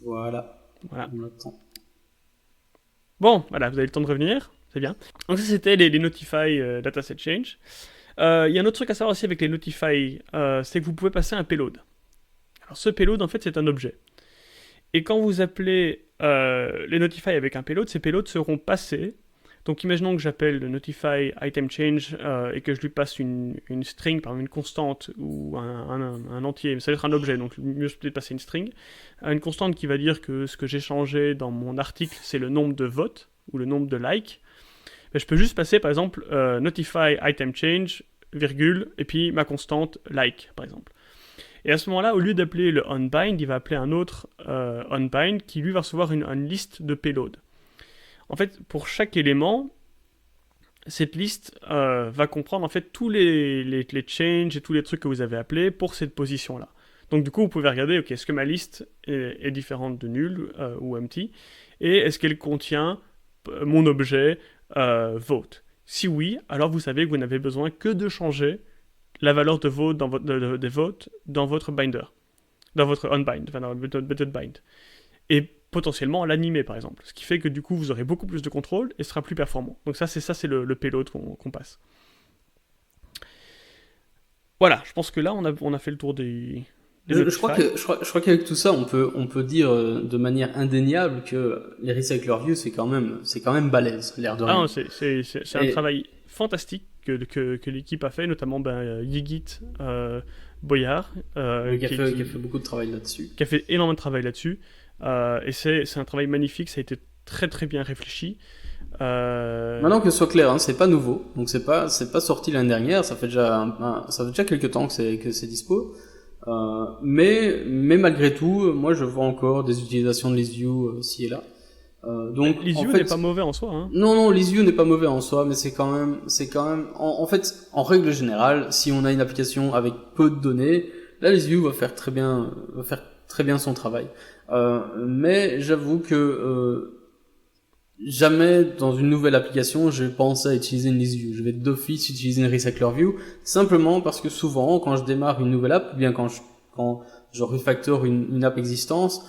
Voilà. On attend. Bon, voilà, vous avez le temps de revenir. c'est bien. Donc ça, c'était les Notify Dataset Change. Il y a un autre truc à savoir aussi avec les Notify, c'est que vous pouvez passer un payload. Alors ce payload, en fait, c'est un objet. Et quand vous appelez les Notify avec un payload, ces payloads seront passés. Donc imaginons que j'appelle le Notify Item Change et que je lui passe une string, par exemple une constante ou un entier, mais ça va être un objet, donc mieux c'est peut-être passer une string. Une constante qui va dire que ce que j'ai changé dans mon article, c'est le nombre de votes ou le nombre de likes. Mais je peux juste passer par exemple Notify Item Change, virgule, et puis ma constante like, par exemple. Et à ce moment-là, au lieu d'appeler le onBind, il va appeler un autre onBind qui lui va recevoir une liste de payload. En fait, pour chaque élément, cette liste va comprendre en fait tous les changes et tous les trucs que vous avez appelés pour cette position-là. Donc du coup, vous pouvez regarder, ok, est-ce que ma liste est différente de nul ou empty, et est-ce qu'elle contient mon objet vote. Si oui, alors vous savez que vous n'avez besoin que de changer la valeur de vote des votes dans votre binder, dans votre onBind, enfin dans votre method bind. Et potentiellement l'animer par exemple. Ce qui fait que du coup vous aurez beaucoup plus de contrôle et ce sera plus performant. Donc ça c'est le payload qu'on passe. Voilà, je pense que là on a fait le tour des je crois qu'avec tout ça on peut dire de manière indéniable que les recycler views c'est quand même balèze, l'air de rien. C'est un travail fantastique que l'équipe a fait, notamment Yigit Boyard qui a fait beaucoup de travail là-dessus. Qui a fait énormément de travail là-dessus. Et c'est un travail magnifique, ça a été très très bien réfléchi. Maintenant que ce soit clair, hein, c'est pas nouveau, donc c'est pas sorti l'année dernière, ça fait déjà quelques temps que c'est dispo. Mais malgré tout, moi je vois encore des utilisations de ListView ci et là. Donc ListView n'est pas mauvais en soi. Hein. Non, ListView n'est pas mauvais en soi, mais c'est quand même en fait, en règle générale, si on a une application avec peu de données, là ListView va faire très bien son travail. Mais j'avoue que jamais dans une nouvelle application je vais penser à utiliser une ListView. Je vais d'office utiliser une RecyclerView, simplement parce que souvent quand je démarre une nouvelle app, ou bien quand je refactor une app existante,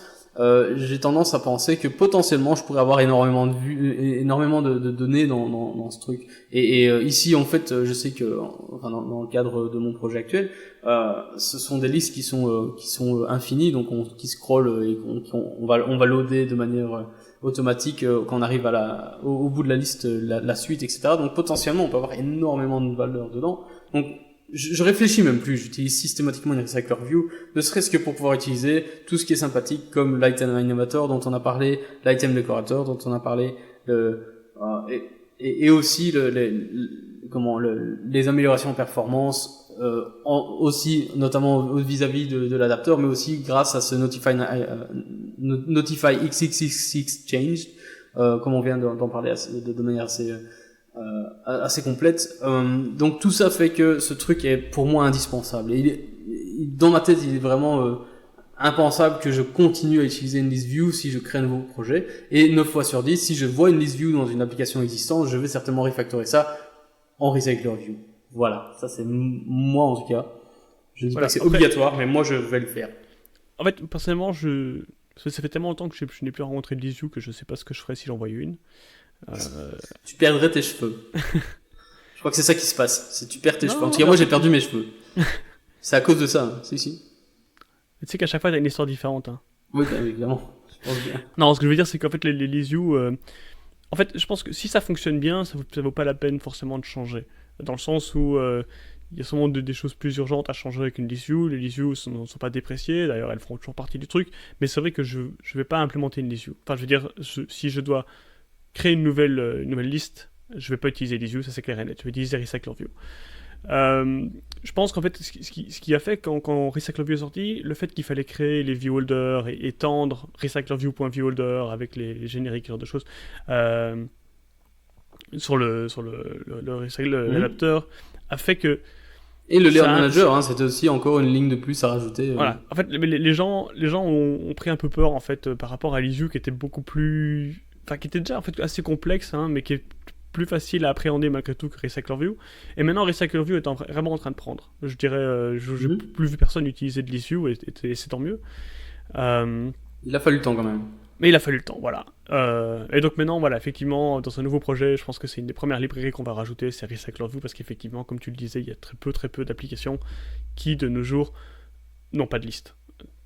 j'ai tendance à penser que potentiellement je pourrais avoir énormément de données dans ce truc. Et ici en fait, je sais que dans le cadre de mon projet actuel, ce sont des listes qui sont infinies, donc qui scrollent et on va loader de manière automatique quand on arrive au bout de la liste la suite, etc. Donc potentiellement on peut avoir énormément de valeur dedans. Donc je réfléchis même plus, j'utilise systématiquement une RecyclerView, ne serait-ce que pour pouvoir utiliser tout ce qui est sympathique comme l'item innovator dont on a parlé, l'item decorator dont on a parlé, et aussi les améliorations en performance, aussi notamment vis-à-vis de l'adapteur, mais aussi grâce à ce Notify XXXX change, comme on vient d'en parler de manière assez complète. Donc tout ça fait que ce truc est pour moi indispensable. Et dans ma tête, il est vraiment impensable que je continue à utiliser une ListView si je crée un nouveau projet. Et 9 fois sur 10, si je vois une ListView dans une application existante, je vais certainement refactorer ça en RecyclerView. Voilà, ça c'est moi en tout cas. Je dis pas que c'est obligatoire, mais moi je vais le faire. En fait, personnellement, ça fait tellement longtemps que je n'ai plus rencontré de ListView que je sais pas ce que je ferais si j'en voyais une. Tu perdrais tes cheveux. Je crois que c'est ça qui se passe. C'est tu perds tes cheveux. En tout cas, moi j'ai perdu mes cheveux. C'est à cause de ça. Hein. Si. Tu sais qu'à chaque fois t'as une histoire différente. Hein. Oui, évidemment. Je pense bien. Non, ce que je veux dire, c'est qu'en fait les ListView, en fait, je pense que si ça fonctionne bien, ça vaut pas la peine forcément de changer. Dans le sens où il y a sûrement des choses plus urgentes à changer avec une ListView. Les ListView ne sont pas dépréciées. D'ailleurs, elles feront toujours partie du truc. Mais c'est vrai que je vais pas implémenter une ListView. Enfin, je veux dire, si je dois créer une nouvelle liste, je vais pas utiliser ListView, ça c'est clair et net. Je vais utiliser RecyclerView. Je pense qu'en fait, ce qui a fait quand RecyclerView est sorti, le fait qu'il fallait créer les viewholders et étendre RecyclerView.viewholder avec les génériques, ce genre de choses, sur l'adapteur, a fait que. Et le layer manager, c'était aussi encore une ligne de plus à rajouter. Voilà. En fait, les gens ont pris un peu peur en fait par rapport à ListView qui était beaucoup plus. Enfin, qui était déjà en fait assez complexe, mais qui est plus facile à appréhender malgré tout que RecyclerView. Et maintenant, RecyclerView est vraiment en train de prendre. Je dirais, je n'ai plus vu personne utiliser de ListView et c'est tant mieux. Il a fallu le temps quand même. Mais il a fallu le temps, voilà. Et donc maintenant, voilà, effectivement, dans un nouveau projet, je pense que c'est une des premières librairies qu'on va rajouter, c'est Recycler View, parce qu'effectivement, comme tu le disais, il y a très peu d'applications qui, de nos jours, n'ont pas de liste.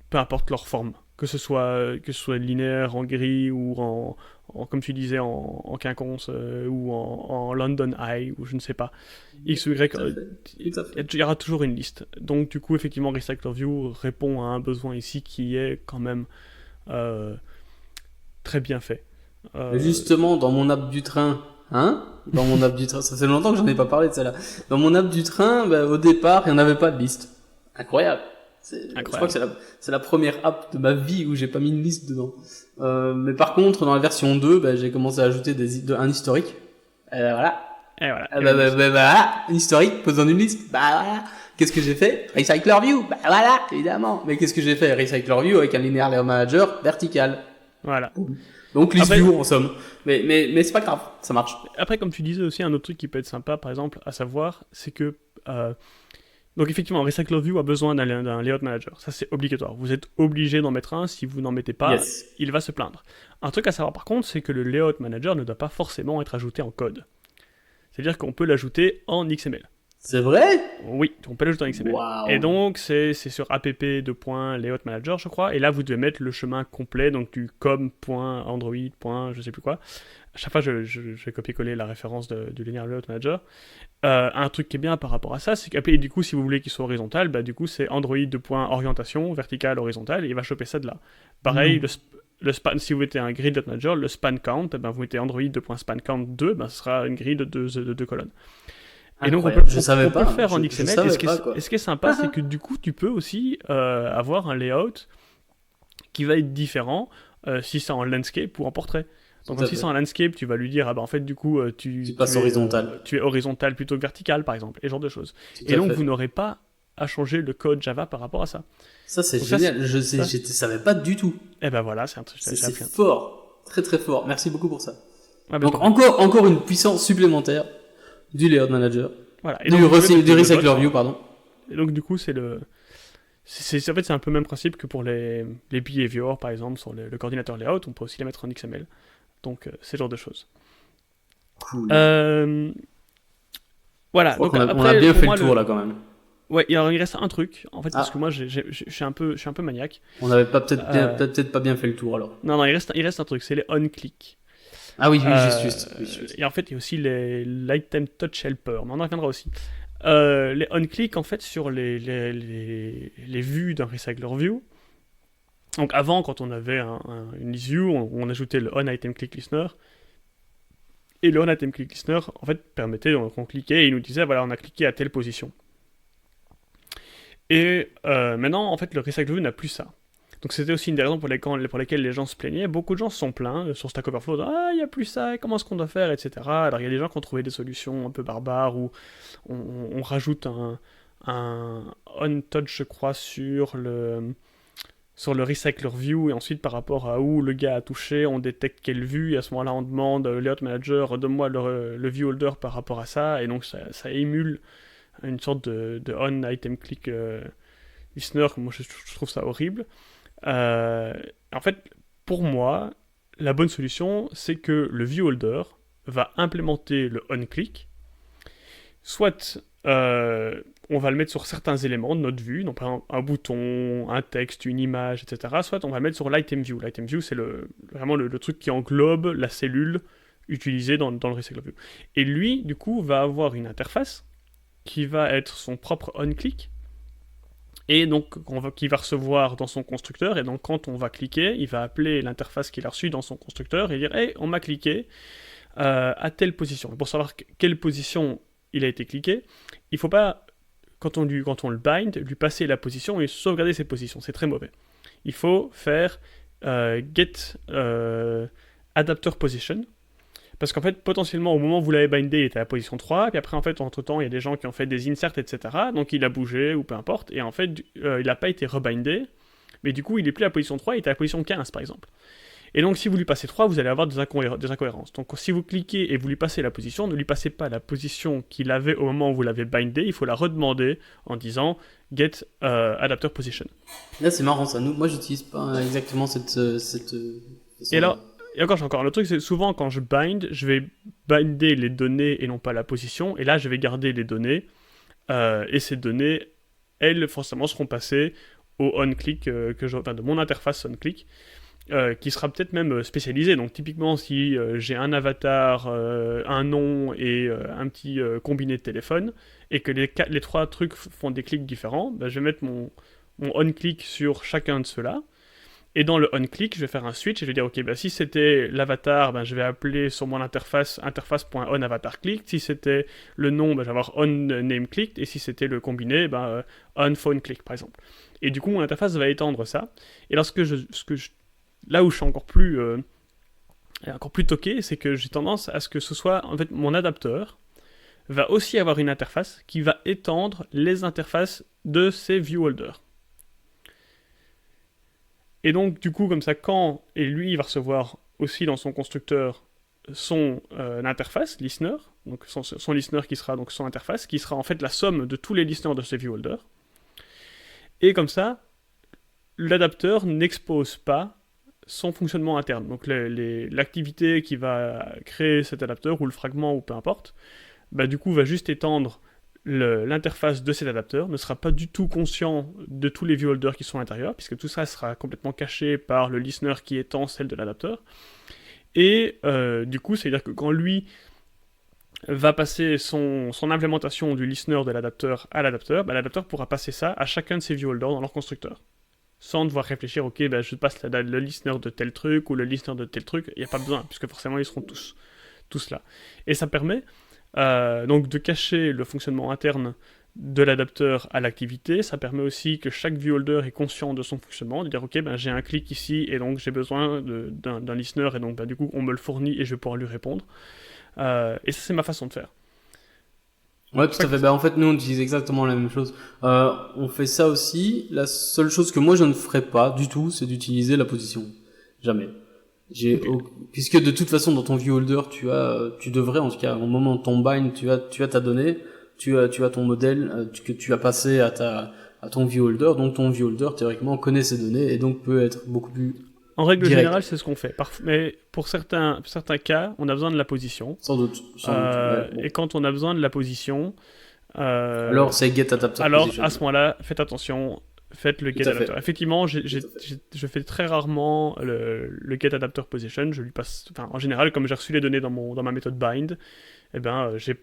Peu importe leur forme. Que ce soit linéaire, en gris, ou comme tu disais, en quinconce, ou en London Eye, ou je ne sais pas. X ou Y, Tout à fait. Tout à fait. il y aura toujours une liste. Donc du coup, effectivement, Recycler View répond à un besoin ici qui est quand même euh, très bien fait. Mais Euh, justement, dans mon app du train, hein? Dans mon app du train, ça fait longtemps que j'en ai pas parlé de celle-là. Dans mon app du train, bah, au départ, il n'y en avait pas de liste. Incroyable. Je crois que c'est la première app de ma vie où j'ai pas mis une liste dedans. Mais par contre, dans la version 2, bah, j'ai commencé à ajouter un historique. Voilà. et voilà. Voilà. Un historique, posant une liste. Bah voilà. Qu'est-ce que j'ai fait? Recycler View. Bah voilà, évidemment. Mais qu'est-ce que j'ai fait? Recycler View avec un linéaire layer manager vertical. Voilà. Donc list Après, view en somme. Mais c'est pas grave, ça marche. après, comme tu disais aussi, un autre truc qui peut être sympa, par exemple, à savoir, c'est que donc effectivement, Recycler View a besoin d'un layout manager. Ça, c'est obligatoire. Vous êtes obligé d'en mettre un. Si vous n'en mettez pas, Yes. il va se plaindre. Un truc à savoir par contre, c'est que le layout manager ne doit pas forcément être ajouté en code. C'est-à-dire qu'on peut l'ajouter en XML. C'est vrai? Oui, on peut l'ajouter en XML. Waouh. Et donc, c'est sur app.layout manager, je crois. Et là, vous devez mettre le chemin complet, donc du com.android. Je sais plus quoi. À chaque fois, je vais copier-coller la référence du linear layout manager. Un truc qui est bien par rapport à ça, c'est qu'après, du coup, si vous voulez qu'il soit horizontal, bah, du coup, c'est Android orientation, verticale, horizontale, et il va choper ça de là. Pareil, le span, si vous mettez un grid layout manager, le span count, ben, vous mettez Android.span count 2, ben, ce sera une grille de deux colonnes. Et donc, Incroyable. Je on savais peut pas. le faire en Je XML. savais Et pas, quoi. ce qui est sympa, c'est que du coup, tu peux aussi avoir un layout qui va être différent si c'est en landscape ou en portrait. Donc, Tout à si fait. c'est en landscape, tu vas lui dire, ah bah en fait, du coup, Tu passes horizontal. tu es horizontal plutôt que vertical, par exemple, et ce genre de choses. Tout Et à donc, fait. vous n'aurez pas à changer le code Java par rapport à ça. Ça, c'est Donc ça, génial. Je ça- savais pas du tout. Et ben voilà, c'est un truc, j'ai C'est appris un truc. fort. Très très fort. Merci beaucoup pour ça. Ouais, ben, Donc encore une puissance supplémentaire du layout manager. voilà. Et Du, donc, vous pouvez mettre du le Recycler bot. View, pardon. Et donc, du coup, en fait, c'est un peu le même principe que pour les behaviors, par exemple, sur le coordinateur layout, on peut aussi les mettre en XML. Donc, c'est ce genre de choses. Cool. Voilà. Je crois Donc, qu'on a après, bien pour fait moi, le tour là quand même. Ouais, alors, il reste un truc, en fait, parce Ah. que moi, je suis un peu maniaque. On n'avait pas Euh. peut-être pas bien fait le tour alors. Non, il reste un truc, c'est les on-click. Ah oui, oui, Euh, juste. Et en fait, il y a aussi l'item touch helper, mais on en reviendra aussi. Les on-click, en fait, sur les vues d'un Recycler View. Donc avant, quand on avait une list view, on ajoutait le on-item-click-listener. Et le on-item-click-listener, en fait, permettait, donc on cliquait et il nous disait, voilà, on a cliqué à telle position. Et maintenant, en fait, le Recycler View n'a plus ça. Donc c'était aussi une des raisons pour lesquelles les gens se plaignaient. Beaucoup de gens se sont plaints sur Stack Overflow. Ah, il n'y a plus ça, comment est-ce qu'on doit faire, etc. Alors il y a des gens qui ont trouvé des solutions un peu barbares où on rajoute un on-touch, je crois, sur le Recycler View, et ensuite par rapport à où le gars a touché, on détecte quelle vue, et à ce moment-là on demande Layout Manager, donne-moi le view holder par rapport à ça, et donc ça émule une sorte de on-item click listener. Moi je trouve ça horrible. En fait, pour moi, la bonne solution, c'est que le viewholder va implémenter le on-click. Soit on va le mettre sur certains éléments de notre vue, donc par exemple un bouton, un texte, une image, etc. Soit on va le mettre sur l'item view. L'item view, c'est vraiment le truc qui englobe la cellule utilisée dans le Recycler View. Et lui, du coup, va avoir une interface qui va être son propre on-click, et donc qui va recevoir dans son constructeur, et donc quand on va cliquer, il va appeler l'interface qu'il a reçue dans son constructeur et dire hey, on m'a cliqué à telle position. Et pour savoir quelle position il a été cliqué, il ne faut pas, quand on le bind, lui passer la position et sauvegarder ses positions. C'est très mauvais. Il faut faire get adapter position. Parce qu'en fait, potentiellement, au moment où vous l'avez bindé, il était à la position 3, puis après, en fait, entre-temps, il y a des gens qui ont fait des inserts, etc. Donc, il a bougé, ou peu importe, et en fait, il n'a pas été rebindé, mais du coup, il n'est plus à la position 3, il est à la position 15, par exemple. Et donc, si vous lui passez 3, vous allez avoir des incohérences. Donc, si vous cliquez et vous lui passez la position, ne lui passez pas la position qu'il avait au moment où vous l'avez bindé, il faut la redemander en disant get adapter position. Là, c'est marrant ça. Moi, j'utilise pas exactement cette Et alors, et encore, j'ai encore le truc, c'est souvent quand je bind, je vais binder les données et non pas la position, et là je vais garder les données, et ces données, elles, forcément, seront passées au on-click, enfin, de mon interface on-click, qui sera peut-être même spécialisé. Donc typiquement, si j'ai un avatar, un nom et un petit combiné de téléphone, et que les trois trucs font des clics différents, ben, je vais mettre mon on-click sur chacun de ceux-là. Et dans le on-click, je vais faire un switch et je vais dire, ok, ben, si c'était l'avatar, ben, je vais appeler sur mon interface interface.onAvatarClick. Si c'était le nom, ben, je vais avoir onNameClick. Et si c'était le combiné, ben, onPhoneClick, par exemple. Et du coup, mon interface va étendre ça. Et lorsque là où je suis encore plus toqué, c'est que j'ai tendance à ce que ce soit, en fait, mon adapteur va aussi avoir une interface qui va étendre les interfaces de ses viewholders. Et donc, du coup, comme ça, et lui, il va recevoir aussi dans son constructeur son interface, listener, donc son listener qui sera donc son interface, qui sera en fait la somme de tous les listeners de ses viewholders. Et comme ça, l'adapteur n'expose pas son fonctionnement interne. Donc l'activité qui va créer cet adapteur, ou le fragment, ou peu importe, bah, du coup va juste étendre l'interface de cet adapteur, ne sera pas du tout conscient de tous les viewholders qui sont à l'intérieur, puisque tout ça sera complètement caché par le listener qui étend celle de l'adapteur. Et du coup, c'est-à-dire que quand lui va passer son implémentation du listener de l'adapteur à l'adapteur, bah, l'adapteur pourra passer ça à chacun de ses viewholders dans leur constructeur. Sans devoir réfléchir, ok, bah, je passe le listener de tel truc ou le listener de tel truc, il n'y a pas besoin, puisque forcément ils seront tous là. Et ça permet donc de cacher le fonctionnement interne de l'adapteur à l'activité. Ça permet aussi que chaque viewholder est conscient de son fonctionnement, de dire ok, ben, j'ai un clic ici et donc j'ai besoin d'un listener et donc ben, du coup on me le fournit et je vais pouvoir lui répondre. Et ça c'est ma façon de faire. Ouais, tout à fait. Bah, en fait, nous, on utilise exactement la même chose. On fait ça aussi. La seule chose que moi, je ne ferais pas du tout, c'est d'utiliser la position. Jamais. Puisque de toute façon, dans ton viewholder, tu devrais, en tout cas, au moment de ton bind, tu as ta donnée, tu as ton modèle, que tu as passé à ton viewholder. Donc, ton viewholder, théoriquement, connaît ces données et donc peut être beaucoup plus en règle direct. Générale, c'est ce qu'on fait. Mais pour certains cas, on a besoin de la position. Sans doute. Ouais, bon. Et quand on a besoin de la position, alors c'est get adapter alors position. À ce moment-là, faites attention, faites le get adapter. Effectivement, je fais très rarement le get adapter position. Je lui passe, enfin, en général, comme j'ai reçu les données dans ma méthode bind, eh ben, je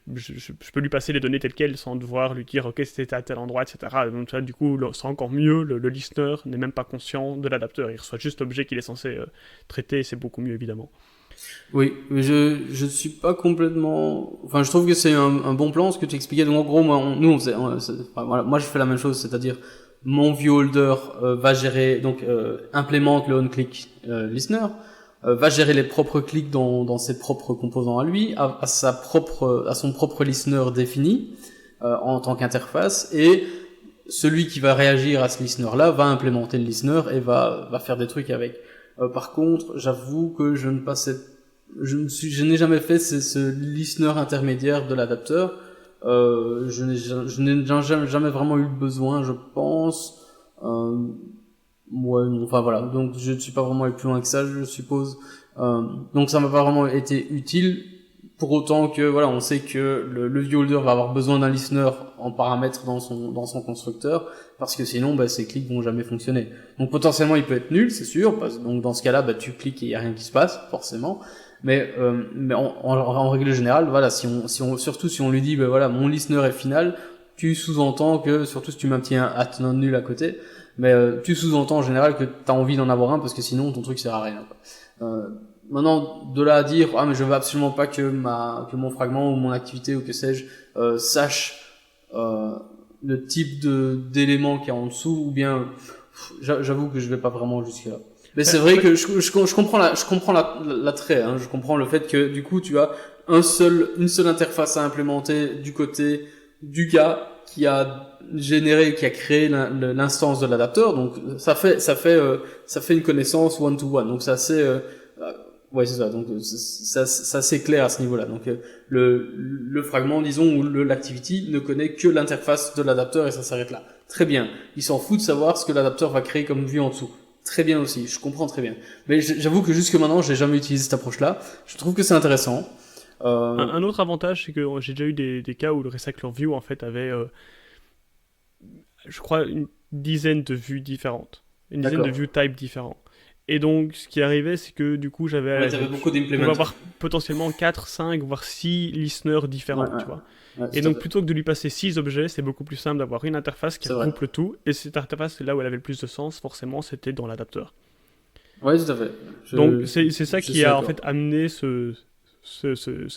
peux lui passer les données telles quelles sans devoir lui dire ok, c'était à tel endroit, etc. Donc ça, du coup, c'est encore mieux. Le listener n'est même pas conscient de l'adapteur. Il reçoit juste l'objet qu'il est censé traiter et c'est beaucoup mieux, évidemment. Oui, mais je suis pas complètement. Enfin, je trouve que c'est un bon plan ce que tu expliquais. Donc en gros, moi je fais la même chose, c'est-à-dire mon viewholder va gérer, donc implémente le onClick listener, va gérer les propres clics dans ses propres composants à lui, à son propre listener défini en tant qu'interface, et celui qui va réagir à ce listener-là va implémenter le listener et va faire des trucs avec. Par contre, j'avoue que je n'ai jamais fait ce listener intermédiaire de l'adapteur. Je n'ai jamais vraiment eu besoin, je pense. Ouais, enfin voilà. Donc je ne suis pas vraiment allé plus loin que ça, je suppose. Donc ça m'a pas vraiment été utile. Pour autant que voilà, on sait que le viewholder va avoir besoin d'un listener en paramètre dans son constructeur, parce que sinon bah, ces clics vont jamais fonctionner. Donc potentiellement il peut être nul, c'est sûr. Donc dans ce cas-là, bah, tu cliques et il y a rien qui se passe forcément. Mais en règle générale, voilà, surtout si on lui dit bah voilà, mon listener est final, tu sous-entends que, surtout si tu mets un petit at non nul à côté, mais tu sous-entends en général que t'as envie d'en avoir un parce que sinon ton truc sert à rien. Maintenant, de là à dire ah mais je veux absolument pas que mon fragment ou mon activité ou que sais-je sache le type d'élément qu'il y a en dessous, ou bien j'avoue que je vais pas vraiment jusque là. Mais c'est vrai que je comprends l'attrait, hein. Je comprends le fait que du coup tu as une seule interface à implémenter du côté du gars qui a créé l'instance de l'adapteur. Donc ça fait une connaissance one to one. Donc c'est assez ouais, c'est ça. Donc ça c'est clair à ce niveau-là. Donc le fragment, disons, ou l'activity ne connaît que l'interface de l'adapteur et ça s'arrête là. Très bien. Il s'en fout de savoir ce que l'adapteur va créer comme vue en dessous. très bien aussi. Je comprends très bien. Mais j'avoue que jusque maintenant, j'ai jamais utilisé cette approche-là. Je trouve que c'est intéressant. Un autre avantage, c'est que j'ai déjà eu des cas où le Recycler View en fait avait, je crois, une dizaine de vues différentes, une dizaine de D'accord. view types différents. Et donc, ce qui arrivait, c'est que du coup, Ouais, t'avais beaucoup on pouvait d'implémenters. avoir potentiellement 4, 5, voire 6 listeners Ouais, différents, ouais, tu vois. ouais, Et tout à donc, fait. plutôt que de lui passer 6 objets, c'est beaucoup plus simple d'avoir une interface qui C'est vrai. regroupe le tout. Et cette interface, c'est là où elle avait le plus de sens, forcément, c'était dans l'adapteur. Ouais, tout à fait. Donc, c'est ça Je qui suis a en d'accord. fait amené ce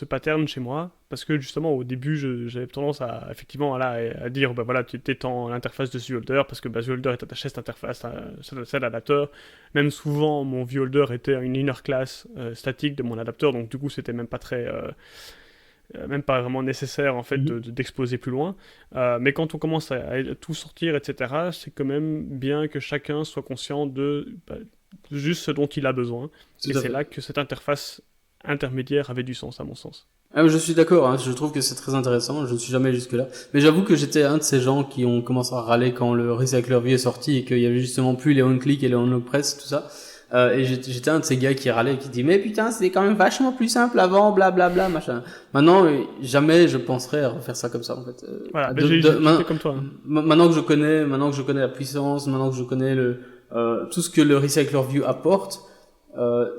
pattern chez moi. Parce que justement, au début, j'avais tendance à effectivement à dire bah voilà, tu étends l'interface de ViewHolder parce que bah, ViewHolder est attaché à cette interface, à cet adapteur. Même souvent, mon ViewHolder était une inner class statique de mon adapteur, donc du coup, c'était même pas même pas vraiment nécessaire en fait Mhm. d'exposer plus loin. Mais quand on commence à tout sortir, etc., c'est quand même bien que chacun soit conscient de juste ce dont il a besoin. Et Tout à c'est fait. là que cette interface intermédiaire avait du sens, à mon sens. Ah, mais je suis d'accord, hein, je trouve que c'est très intéressant, je ne suis jamais jusque-là. Mais j'avoue que j'étais un de ces gens qui ont commencé à râler quand le Recycler View est sorti et qu'il y avait justement plus les on-click et les on-press, tout ça. Et j'étais un de ces gars qui râlait et qui dit mais putain c'était quand même vachement plus simple avant, blablabla, machin. Maintenant, jamais je penserais à refaire ça comme ça en fait. Voilà, ben j'étais comme toi, hein. Maintenant que je connais la puissance, maintenant que je connais tout ce que le Recycler View apporte,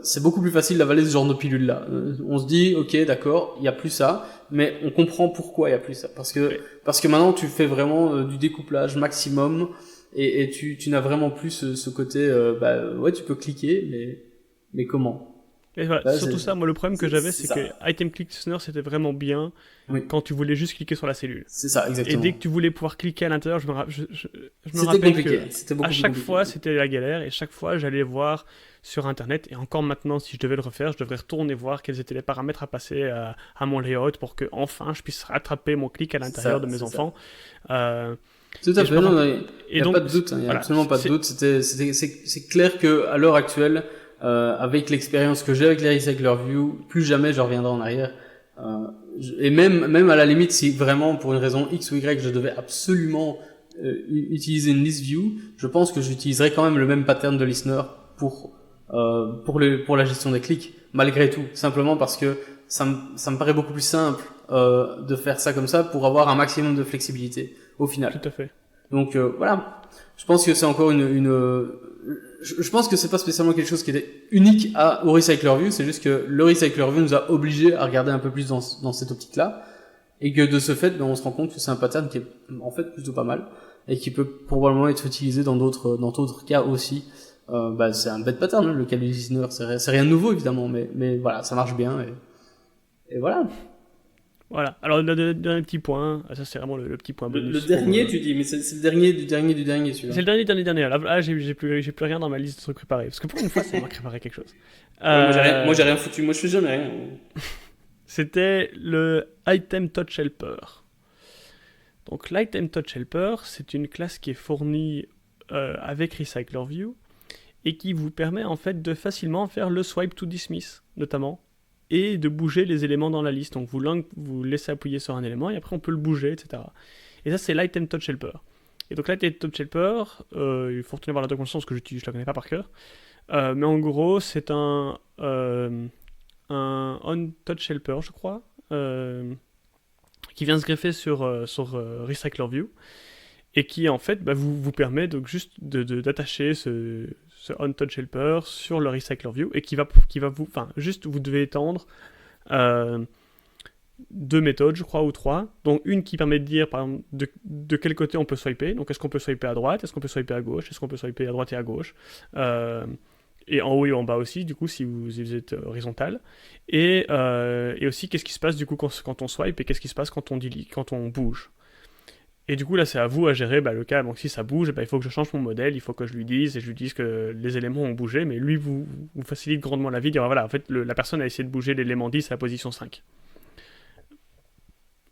c'est beaucoup plus facile d'avaler ce genre de pilule là. On se dit ok d'accord, il y a plus ça, mais on comprend pourquoi il y a plus ça Et- parce que maintenant tu fais vraiment du découplage maximum et tu n'as vraiment plus ce côté bah ouais tu peux cliquer mais comment? Et voilà, Là, surtout ça, moi le problème que j'avais, c'est c'est que ça. Item Click Listener, c'était vraiment bien Oui, quand tu voulais juste cliquer sur la cellule. c'est ça Et dès exactement. que tu voulais pouvoir cliquer à l'intérieur, je me C'était rappelle que compliqué, c'était à beaucoup plus chaque compliqué. fois, c'était la galère, et chaque fois, j'allais voir sur Internet, et encore maintenant, si je devais le refaire, je devrais retourner voir quels étaient les paramètres à passer à mon layout pour que enfin je puisse rattraper mon clic à C'est l'intérieur ça, de mes c'est ça. enfants. Euh, Tout à et je fait, me non, rappelle. il Et n'y a pas donc, de doute, il n'y a voilà, absolument pas de doute. C'est clair que à l'heure actuelle, avec l'expérience que j'ai avec les Recycler View, plus jamais je reviendrai en arrière. Et même à la limite, si vraiment pour une raison X ou Y, je devais absolument utiliser une list view, je pense que j'utiliserais quand même le même pattern de listener pour la gestion des clics, malgré tout. Simplement parce que ça me paraît beaucoup plus simple de faire ça comme ça pour avoir un maximum de flexibilité au final. tout à fait. Donc voilà, je pense que c'est encore je pense que c'est pas spécialement quelque chose qui était unique au Recycler View, c'est juste que le Recycler View nous a obligés à regarder un peu plus dans cette optique-là, et que de ce fait, ben, on se rend compte que c'est un pattern qui est en fait plutôt pas mal, et qui peut probablement être utilisé dans d'autres cas aussi. Bah, c'est un bête pattern, hein, le cas du listener, c'est rien de nouveau évidemment, mais voilà, ça marche bien, et voilà. Voilà. Alors, le dernier petit point, ça c'est vraiment le petit point Le bonus pour. dernier, tu dis, mais c'est le dernier du dernier du dernier, celui-là. C'est le dernier. Là, j'ai plus rien dans ma liste de trucs préparés. Parce que pour une fois, ça m'a préparé quelque chose. Ouais, moi Euh, j'ai rien foutu, moi je fais jamais rien. C'était le Item Touch Helper. Donc, l'Item Touch Helper, c'est une classe qui est fournie avec Recycler View et qui vous permet en fait de facilement faire le swipe to dismiss, notamment, et de bouger les éléments dans la liste. Donc, vous laissez appuyer sur un élément et après, on peut le bouger, etc. Et ça, c'est l'Item Touch Helper. Et donc, l'Item Touch Helper, il faut retourner voir la documentation parce que je la connais pas par cœur. Mais en gros, c'est un on-touch helper, je crois, qui vient se greffer sur Recycler View et qui en fait vous permet donc juste d'attacher ce on-touch helper sur le Recycler View et qui va vous, enfin juste vous devez étendre euh, deux méthodes, je crois, ou trois. Donc une qui permet de dire, par exemple, de quel côté on peut swiper. Donc est-ce qu'on peut swiper à droite, est-ce qu'on peut swiper à gauche, est-ce qu'on peut swiper à droite et à gauche. Et en haut et en bas aussi, du coup, si vous êtes horizontal. Et aussi, qu'est-ce qui se passe du coup quand on swipe et qu'est-ce qui se passe quand on delete, quand on bouge. Et du coup, là, c'est à vous à gérer le cas. Donc, si ça bouge, il faut que je change mon modèle, il faut que je lui dise, et je lui dise que les éléments ont bougé, mais lui vous facilite grandement la vie. Dire, voilà, en fait, la personne a essayé de bouger l'élément 10 à la position 5.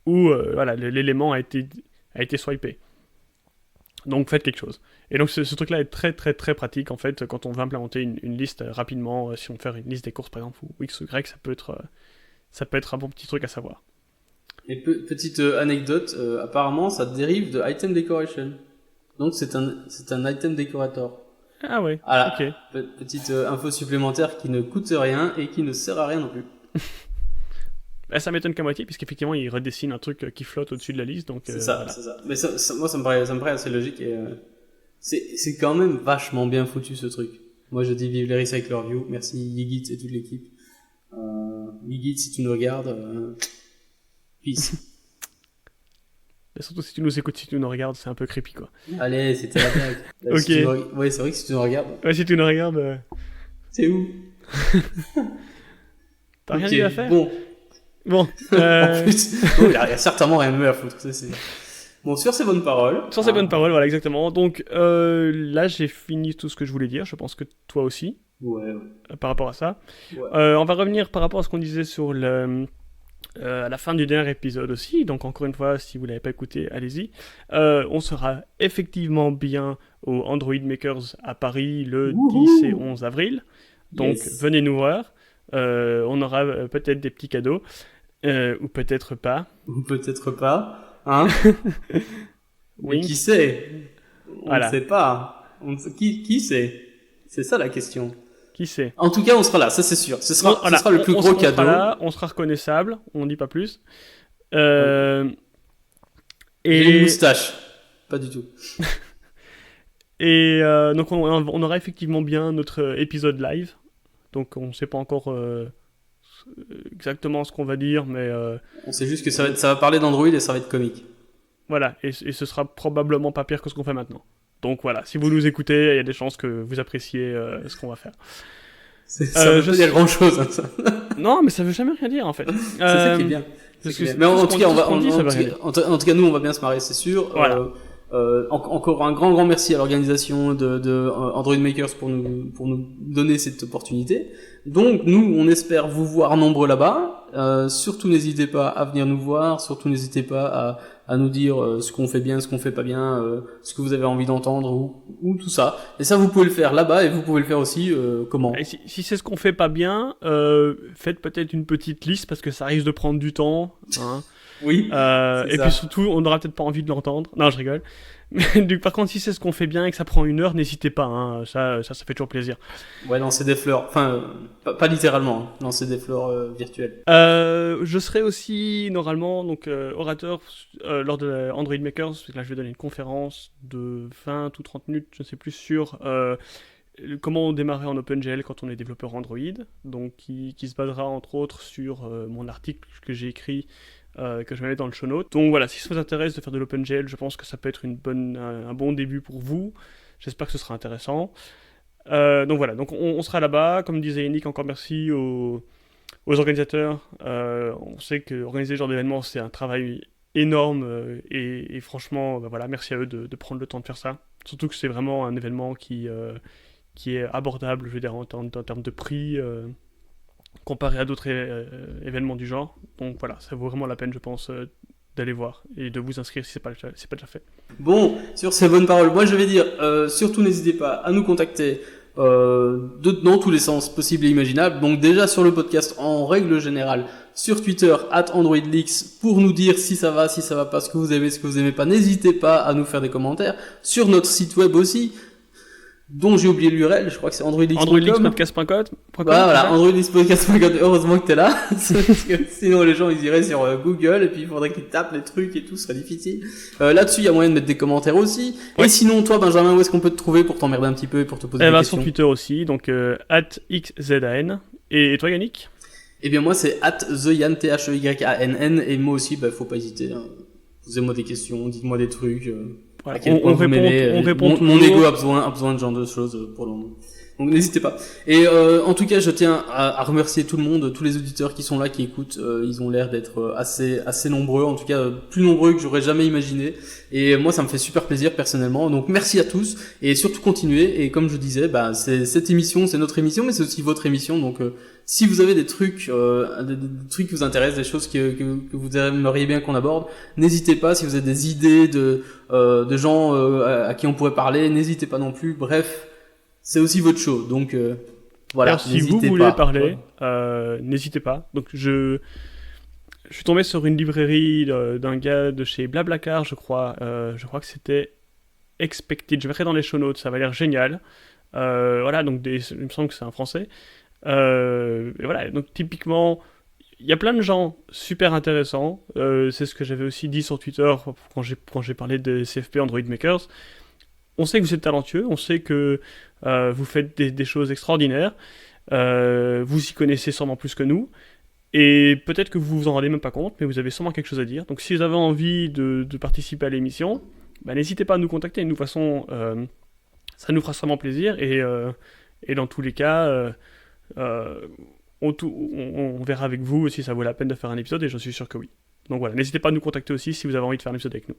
Ou, voilà, l'élément a été swipé. Donc faites quelque chose. Et donc ce truc-là est très très très pratique en fait quand on veut implémenter une liste rapidement. Si on veut faire une liste des courses par exemple ou X ou Y, ça peut être un bon petit truc à savoir. Et petite anecdote, apparemment ça dérive de item decoration. Donc c'est un item decorator. Ah ouais, Voilà, ok. petite info supplémentaire qui ne coûte rien et qui ne sert à rien non plus. Bah, ça m'étonne qu'à moitié, puisqu'effectivement, il redessine un truc qui flotte au-dessus de la liste, donc C'est ça, voilà. c'est ça. Mais moi, ça me paraît assez logique et c'est quand même vachement bien foutu ce truc. Moi, je dis vive les Recycler View. Merci Yigit et toute l'équipe. Yigit, si tu nous regardes, peace. Et surtout si tu nous écoutes, si tu nous regardes, c'est un peu creepy, quoi. Allez, c'était la blague. Ok. Ouais, c'est vrai que si tu nous regardes, Ouais, si tu nous regardes, c'est où? t'as rien Ok, eu à faire. Bon, Bon, en plus, il y a certainement rien de mieux à foutre. Bon, sur ces bonnes paroles. sur ces bonnes paroles, voilà, exactement. Donc là, j'ai fini tout ce que je voulais dire. Je pense que toi aussi, Ouais. par rapport à ça. Ouais. On va revenir par rapport à ce qu'on disait sur à la fin du dernier épisode aussi. Donc encore une fois, si vous l'avez pas écouté, allez-y. On sera effectivement bien au Android Makers à Paris le 10 et 11 avril. Donc Yes. venez nous voir. On aura peut-être des petits cadeaux. Ou peut-être pas. Ou peut-être pas. Hein? Mais Wink. qui sait? On Voilà. ne sait pas. Qui sait? C'est ça la question. Qui sait? En tout cas, on sera là, ça c'est sûr. Ce sera le plus gros on cadeau. sera là, on sera reconnaissable, on dit pas plus. Et J'ai une moustache. Pas du tout. Et donc on aura effectivement bien notre épisode live. Donc on ne sait pas encore exactement ce qu'on va dire, mais On sait juste que ça va parler d'Android et ça va être comique. voilà. Et ce sera probablement pas pire que ce qu'on fait maintenant. Donc voilà, si vous nous écoutez, il y a des chances que vous appréciez ce qu'on va faire. Ça veut pas dire grand chose. Ça. Non, mais ça veut jamais rien dire en fait. C'est ça qui est bien. Mais en tout cas, en tout cas, nous, on va bien se marrer, c'est sûr. Voilà. Encore un grand merci à l'organisation de Android Makers pour nous donner cette opportunité. Donc nous, on espère vous voir nombreux là-bas. Surtout n'hésitez pas à venir nous voir. Surtout n'hésitez pas à nous dire ce qu'on fait bien, ce qu'on fait pas bien, ce que vous avez envie d'entendre ou tout ça. Et ça, vous pouvez le faire là-bas et vous pouvez le faire aussi comment? Et si c'est ce qu'on fait pas bien, faites peut-être une petite liste parce que ça risque de prendre du temps. Hein. Oui. Et puis surtout, on n'aura peut-être pas envie de l'entendre. Non, je rigole. Mais par contre, si c'est ce qu'on fait bien et que ça prend 1 heure, n'hésitez pas. Hein. Ça fait toujours plaisir. Ouais, lancer des fleurs. Enfin, pas littéralement. Hein. Lancer des fleurs virtuelles. Je serai aussi normalement donc orateur lors de Android Makers. Là, je vais donner une conférence de 20 ou 30 minutes, je ne sais plus, sur comment démarrer en OpenGL quand on est développeur Android. Donc, qui se basera entre autres sur mon article que j'ai écrit. Que je vais mettre dans le show notes. Donc voilà, si ça vous intéresse de faire de l'OpenGL, je pense que ça peut être un bon début pour vous. J'espère que ce sera intéressant. Donc voilà, donc on sera là-bas. Comme disait Yannick, encore merci aux organisateurs. On sait qu'organiser ce genre d'événement, c'est un travail énorme. Et franchement, voilà, merci à eux de prendre le temps de faire ça. Surtout que c'est vraiment un événement qui est abordable, je veux dire, en termes de prix. Comparé à d'autres événements du genre. Donc voilà, ça vaut vraiment la peine, je pense, d'aller voir et de vous inscrire si c'est pas déjà fait. Bon, sur ces bonnes paroles, moi je vais dire, surtout n'hésitez pas à nous contacter dans tous les sens possibles et imaginables. Donc déjà sur le podcast en règle générale, sur Twitter @AndroidLeaks pour nous dire si ça va pas, ce que vous aimez pas. N'hésitez pas à nous faire des commentaires. Sur notre site web aussi, dont j'ai oublié l'URL, je crois que c'est androidleaks.com. androidleakspodcast.com. Voilà, androidleakspodcast.com. Heureusement que t'es là, parce que sinon les gens ils iraient sur Google et puis il faudrait qu'ils tapent les trucs et tout, ce serait difficile. Là-dessus, il y a moyen de mettre des commentaires aussi. Ouais. Et sinon, toi, Benjamin, où est-ce qu'on peut te trouver pour t'emmerder un petit peu et pour te poser des questions? Sur Twitter aussi, donc @xzan. Et toi, Yannick? Eh bien moi c'est @theyan THEYANN et moi aussi, faut pas hésiter. Hein. Posez-moi des questions, dites-moi des trucs. Voilà, on répond mon ego a besoin de ce genre de choses pour le moment. Donc n'hésitez pas. Et en tout cas, je tiens à remercier tout le monde, tous les auditeurs qui sont là, qui écoutent. Ils ont l'air d'être assez nombreux, en tout cas plus nombreux que j'aurais jamais imaginé. Et moi, ça me fait super plaisir personnellement. Donc merci à tous et surtout continuez. Et comme je disais, cette émission, c'est notre émission, mais c'est aussi votre émission. Donc si vous avez des trucs qui vous intéressent, des choses que vous aimeriez bien qu'on aborde, n'hésitez pas. Si vous avez des idées de gens à qui on pourrait parler, n'hésitez pas non plus. Bref. C'est aussi votre show, donc voilà. Alors, si vous voulez parler, n'hésitez pas. Donc je suis tombé sur une librairie d'un gars de chez Blablacar, je crois. Je crois que c'était Expected. Je mettrai dans les show notes, ça va l'air génial. Voilà, donc il me semble que c'est un Français. Et voilà, donc typiquement, il y a plein de gens super intéressants. C'est ce que j'avais aussi dit sur Twitter quand j'ai parlé des CFP Android Makers. On sait que vous êtes talentueux, on sait que vous faites des choses extraordinaires. Vous y connaissez sûrement plus que nous. Et peut-être que vous vous en rendez même pas compte, mais vous avez sûrement quelque chose à dire. Donc si vous avez envie de participer à l'émission, bah, n'hésitez pas à nous contacter. Nous, de toute façon, ça nous fera sûrement plaisir. Et dans tous les cas, euh, on verra avec vous si ça vaut la peine de faire un épisode, et je suis sûr que oui. Donc voilà, n'hésitez pas à nous contacter aussi si vous avez envie de faire un épisode avec nous.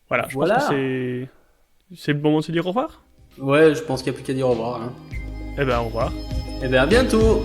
Voilà, je pense que Voilà. c'est le moment de se dire au revoir. Ouais, je pense qu'il n'y a plus qu'à dire au revoir, hein. Eh ben au revoir. Eh bien, à bientôt!